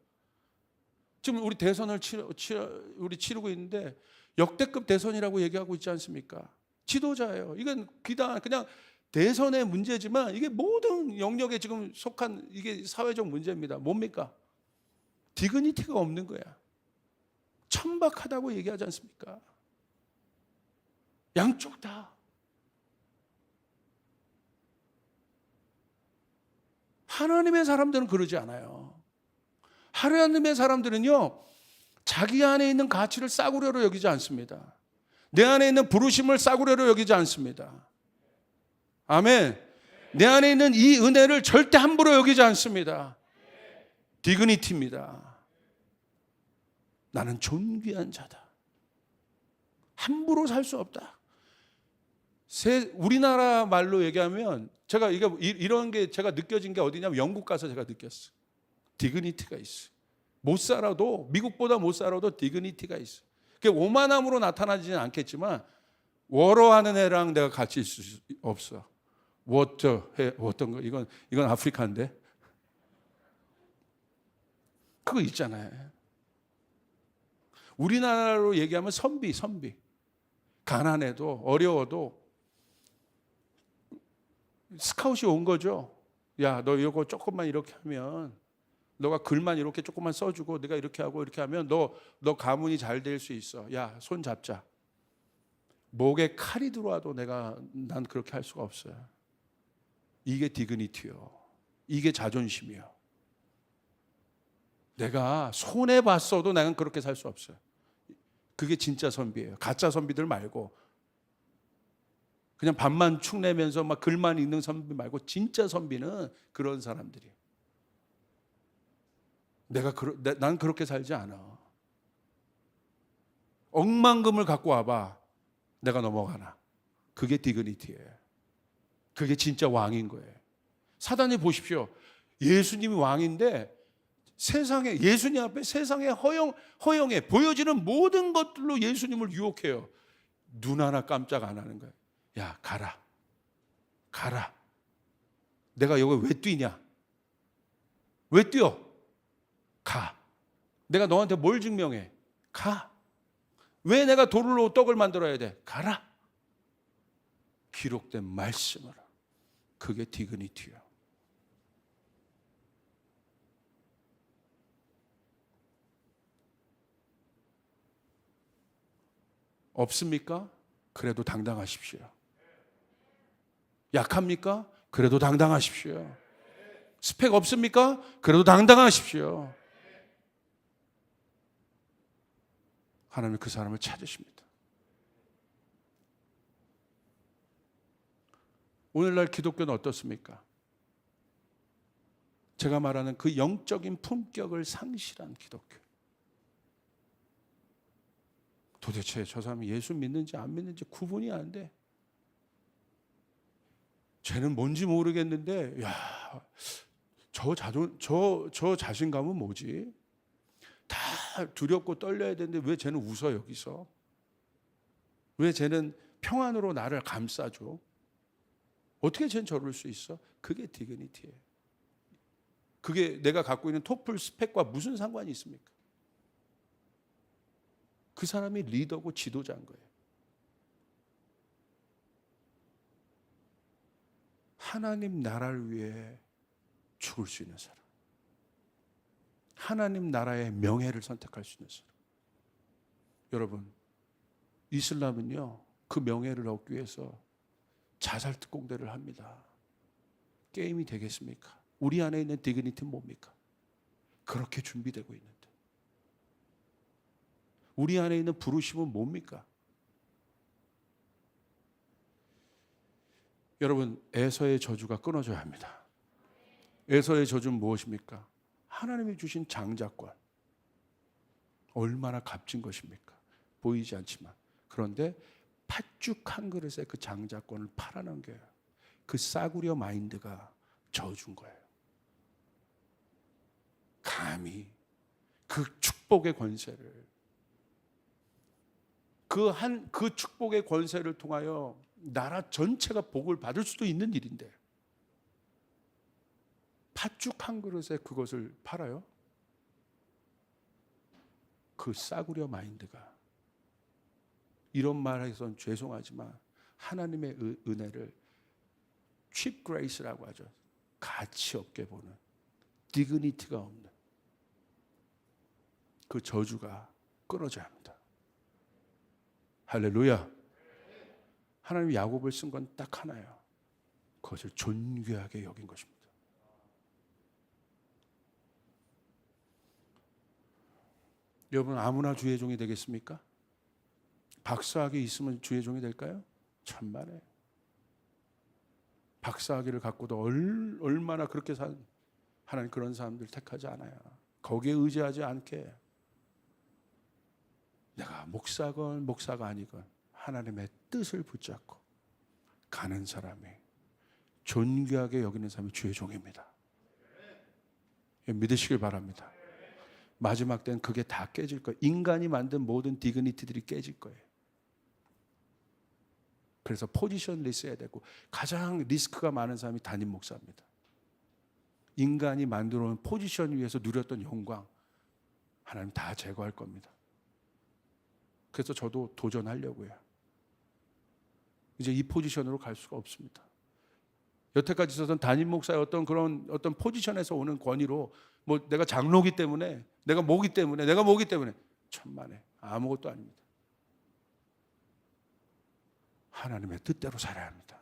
지금 우리 대선을 치르고 있는데 역대급 대선이라고 얘기하고 있지 않습니까? 지도자예요. 이건 그냥 대선의 문제지만 이게 모든 영역에 지금 속한 이게 사회적 문제입니다. 뭡니까? 디그니티가 없는 거야. 천박하다고 얘기하지 않습니까? 양쪽 다. 하나님의 사람들은 그러지 않아요. 하나님의 사람들은요, 자기 안에 있는 가치를 싸구려로 여기지 않습니다. 내 안에 있는 부르심을 싸구려로 여기지 않습니다. 아멘. 내 안에 있는 이 은혜를 절대 함부로 여기지 않습니다. 디그니티입니다. 나는 존귀한 자다. 함부로 살 수 없다. 우리나라 말로 얘기하면 제가 이런 게 제가 느껴진 게 어디냐면 영국 가서 제가 느꼈어요. 디그니티가 있어. 못 살아도 미국보다 못 살아도 디그니티가 있어. 그게 오만함으로 나타나지는 않겠지만 워러하는 애랑 내가 같이 있을 수 없어. 어떤 거 이건 아프리카인데 그거 있잖아요. 우리나라로 얘기하면 선비. 가난해도 어려워도 스카웃이 온 거죠. 야, 너 이거 조금만 이렇게 하면 너가 글만 이렇게 조금만 써주고 내가 이렇게 하고 이렇게 하면 너 가문이 잘 될 수 있어. 야, 손 잡자. 목에 칼이 들어와도 난 그렇게 할 수가 없어요. 이게 디그니티요. 이게 자존심이요. 내가 손해봤어도 나는 그렇게 살 수 없어요. 그게 진짜 선비예요. 가짜 선비들 말고 그냥 밥만 축내면서 막 글만 읽는 선비 말고 진짜 선비는 그런 사람들이에요. 난 그렇게 살지 않아. 억만금을 갖고 와봐. 내가 넘어가나. 그게 디그니티예요. 그게 진짜 왕인 거예요. 사단이 보십시오. 예수님이 왕인데 세상에, 예수님 앞에 세상에 허영에 보여지는 모든 것들로 예수님을 유혹해요. 눈 하나 깜짝 안 하는 거예요. 야, 가라. 내가 여기 왜 뛰냐? 왜 뛰어? 가. 내가 너한테 뭘 증명해? 가. 왜 내가 돌로 떡을 만들어야 돼? 가라. 기록된 말씀으로. 그게 디그니티예요. 없습니까? 그래도 당당하십시오. 약합니까? 그래도 당당하십시오. 스펙 없습니까? 그래도 당당하십시오. 하나님은 그 사람을 찾으십니다. 오늘날 기독교는 어떻습니까? 제가 말하는 그 영적인 품격을 상실한 기독교. 도대체 저 사람이 예수 믿는지 안 믿는지 구분이 안 돼. 쟤는 뭔지 모르겠는데, 야, 저 자신감은 뭐지? 다 두렵고 떨려야 되는데 왜 쟤는 웃어 여기서? 왜 쟤는 평안으로 나를 감싸줘? 어떻게 쟤는 저럴 수 있어? 그게 디그니티예요. 그게 내가 갖고 있는 토플 스펙과 무슨 상관이 있습니까? 그 사람이 리더고 지도자인 거예요. 하나님 나라를 위해 죽을 수 있는 사람. 하나님 나라의 명예를 선택할 수 있는 사람. 여러분, 이슬람은요, 그 명예를 얻기 위해서 자살 특공대를 합니다. 게임이 되겠습니까? 우리 안에 있는 디그니티는 뭡니까? 그렇게 준비되고 있는데. 우리 안에 있는 부르심은 뭡니까? 여러분, 에서의 저주가 끊어져야 합니다. 에서의 저주는 무엇입니까? 하나님이 주신 장자권. 얼마나 값진 것입니까? 보이지 않지만. 그런데 팥죽 한 그릇에 그 장자권을 팔아넘겨요. 그 싸구려 마인드가 저주인 거예요. 감히 그 축복의 권세를, 그 축복의 권세를 통하여 나라 전체가 복을 받을 수도 있는 일인데 팥죽 한 그릇에 그것을 팔아요? 그 싸구려 마인드가, 이런 말 해서는 죄송하지만 하나님의 은혜를 cheap grace라고 하죠. 가치 없게 보는, 디그니티가 없는 그 저주가 끊어져야 합니다. 할렐루야. 하나님이 야곱을 쓴 건 딱 하나예요. 그것을 존귀하게 여긴 것입니다. 여러분, 아무나 주의 종이 되겠습니까? 박사학위 있으면 주의 종이 될까요? 천만에. 박사학위를 갖고도 얼마나 그렇게 산 하나님 그런 사람들 택하지 않아요. 거기에 의지하지 않게 내가 목사건 목사가 아니건 하나님의 뜻을 붙잡고 가는 사람이, 존귀하게 여기는 사람이 주의 종입니다. 믿으시길 바랍니다. 마지막 때는 그게 다 깨질 거예요. 인간이 만든 모든 디그니티들이 깨질 거예요. 그래서 포지션 리스해야 되고, 가장 리스크가 많은 사람이 담임 목사입니다. 인간이 만들어 놓은 포지션 위에서 누렸던 영광 하나님 다 제거할 겁니다. 그래서 저도 도전하려고요. 이제 이 포지션으로 갈 수가 없습니다. 여태까지 있었던 담임 목사의 어떤 포지션에서 오는 권위로, 뭐 내가 장로기 때문에, 내가 뭐기 때문에 천만에 아무것도 아닙니다. 하나님의 뜻대로 살아야 합니다.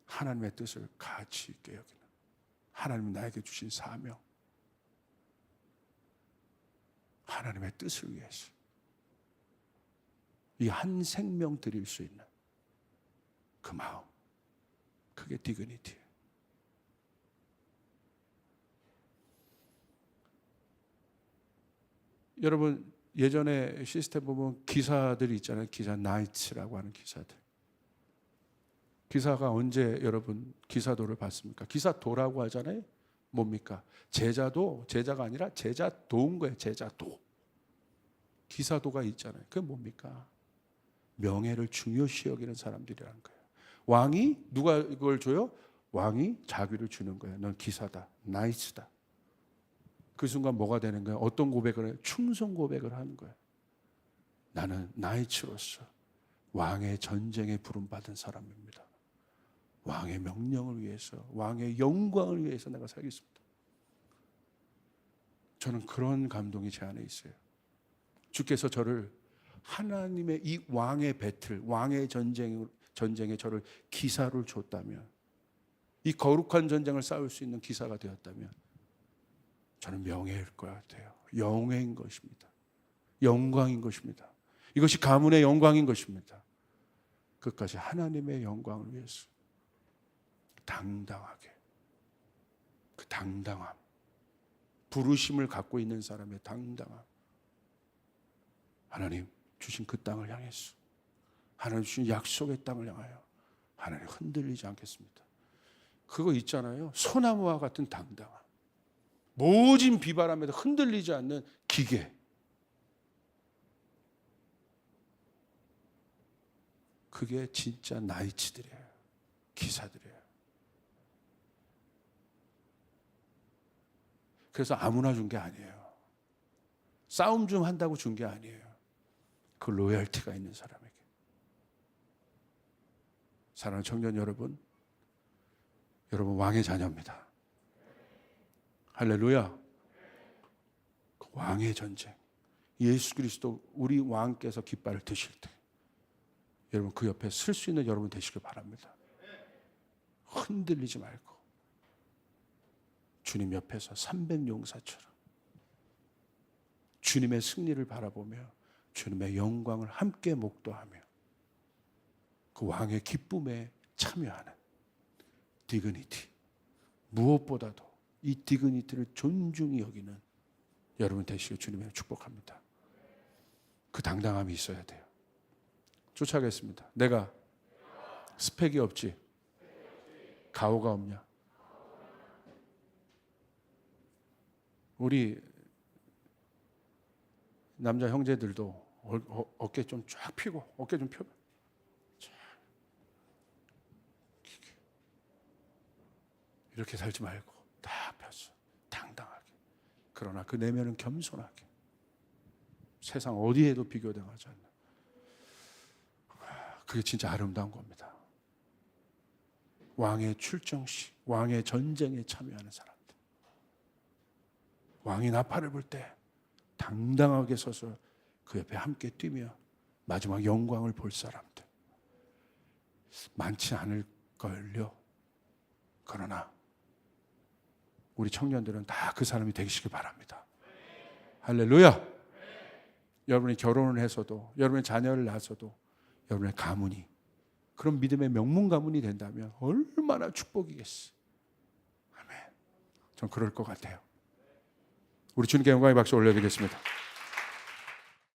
하나님의 뜻을 가치 있게 여기는, 하나님이 나에게 주신 사명, 하나님의 뜻을 위해서 이 한 생명 드릴 수 있는 그 마음, 그게 디그니티예요. 여러분 예전에 시스템 보면 기사들이 있잖아요. 기사 나이츠라고 하는 기사들. 기사가 언제 여러분 기사도를 봤습니까? 기사도라고 하잖아요. 뭡니까? 제자가 아니라 제자도인 거예요. 제자도. 기사도가 있잖아요. 그게 뭡니까? 명예를 중요시 여기는 사람들이라는 거예요. 왕이 누가 그걸 줘요? 왕이 자기를 주는 거예요. 넌 기사다. 나이스다. 그 순간 뭐가 되는 거예요? 어떤 고백을 해요? 충성 고백을 하는 거예요. 나는 나이츠로서 왕의 전쟁에 부름받은 사람입니다. 왕의 명령을 위해서, 왕의 영광을 위해서 내가 살겠습니다. 저는 그런 감동이 제 안에 있어요. 주께서 저를 하나님의 이 왕의 배틀, 왕의 전쟁에 저를 기사를 줬다면, 이 거룩한 전쟁을 싸울 수 있는 기사가 되었다면 저는 명예일 것 같아요. 영예인 것입니다. 영광인 것입니다. 이것이 가문의 영광인 것입니다. 끝까지 하나님의 영광을 위해서 당당하게, 그 당당함, 부르심을 갖고 있는 사람의 당당함, 하나님 주신 그 땅을 향해서, 하나님 주신 약속의 땅을 향하여 하나님 흔들리지 않겠습니다. 그거 있잖아요. 소나무와 같은 당당함, 모진 비바람에도 흔들리지 않는 기계. 그게 진짜 나이츠들이에요. 기사들이에요. 그래서 아무나 준 게 아니에요. 싸움 좀 한다고 준 게 아니에요. 그 로열티가 있는 사람에게. 사랑하는 청년 여러분, 여러분 왕의 자녀입니다. 할렐루야. 그 왕의 전쟁, 예수 그리스도 우리 왕께서 깃발을 드실 때 여러분 그 옆에 설 수 있는 여러분 되시길 바랍니다. 흔들리지 말고 주님 옆에서 300용사처럼 주님의 승리를 바라보며 주님의 영광을 함께 목도하며 그 왕의 기쁨에 참여하는 디그니티, 무엇보다도 이 디그니티를 존중히 여기는 여러분 되시길 주님의 축복합니다. 그 당당함이 있어야 돼요. 쫓아가겠습니다. 내가 스펙이 없지, 가오가 없냐? 우리 남자 형제들도 어깨 좀 쫙 펴고, 어깨 좀 펴. 이렇게 살지 말고 다 펴서 당당하게. 그러나 그 내면은 겸손하게. 세상 어디에도 비교당하지 않는. 그게 진짜 아름다운 겁니다. 왕의 출정식, 왕의 전쟁에 참여하는 사람들. 왕이 나팔을 불 때 당당하게 서서 그 옆에 함께 뛰며 마지막 영광을 볼 사람들. 많지 않을걸요. 그러나 우리 청년들은 다 그 사람이 되시길 바랍니다. 할렐루야. 여러분이 결혼을 해서도, 여러분의 자녀를 낳아서도 여러분의 가문이 그런 믿음의 명문 가문이 된다면 얼마나 축복이겠어. 아멘. 전 그럴 것 같아요. 우리 주님께 영광의 박수 올려드리겠습니다.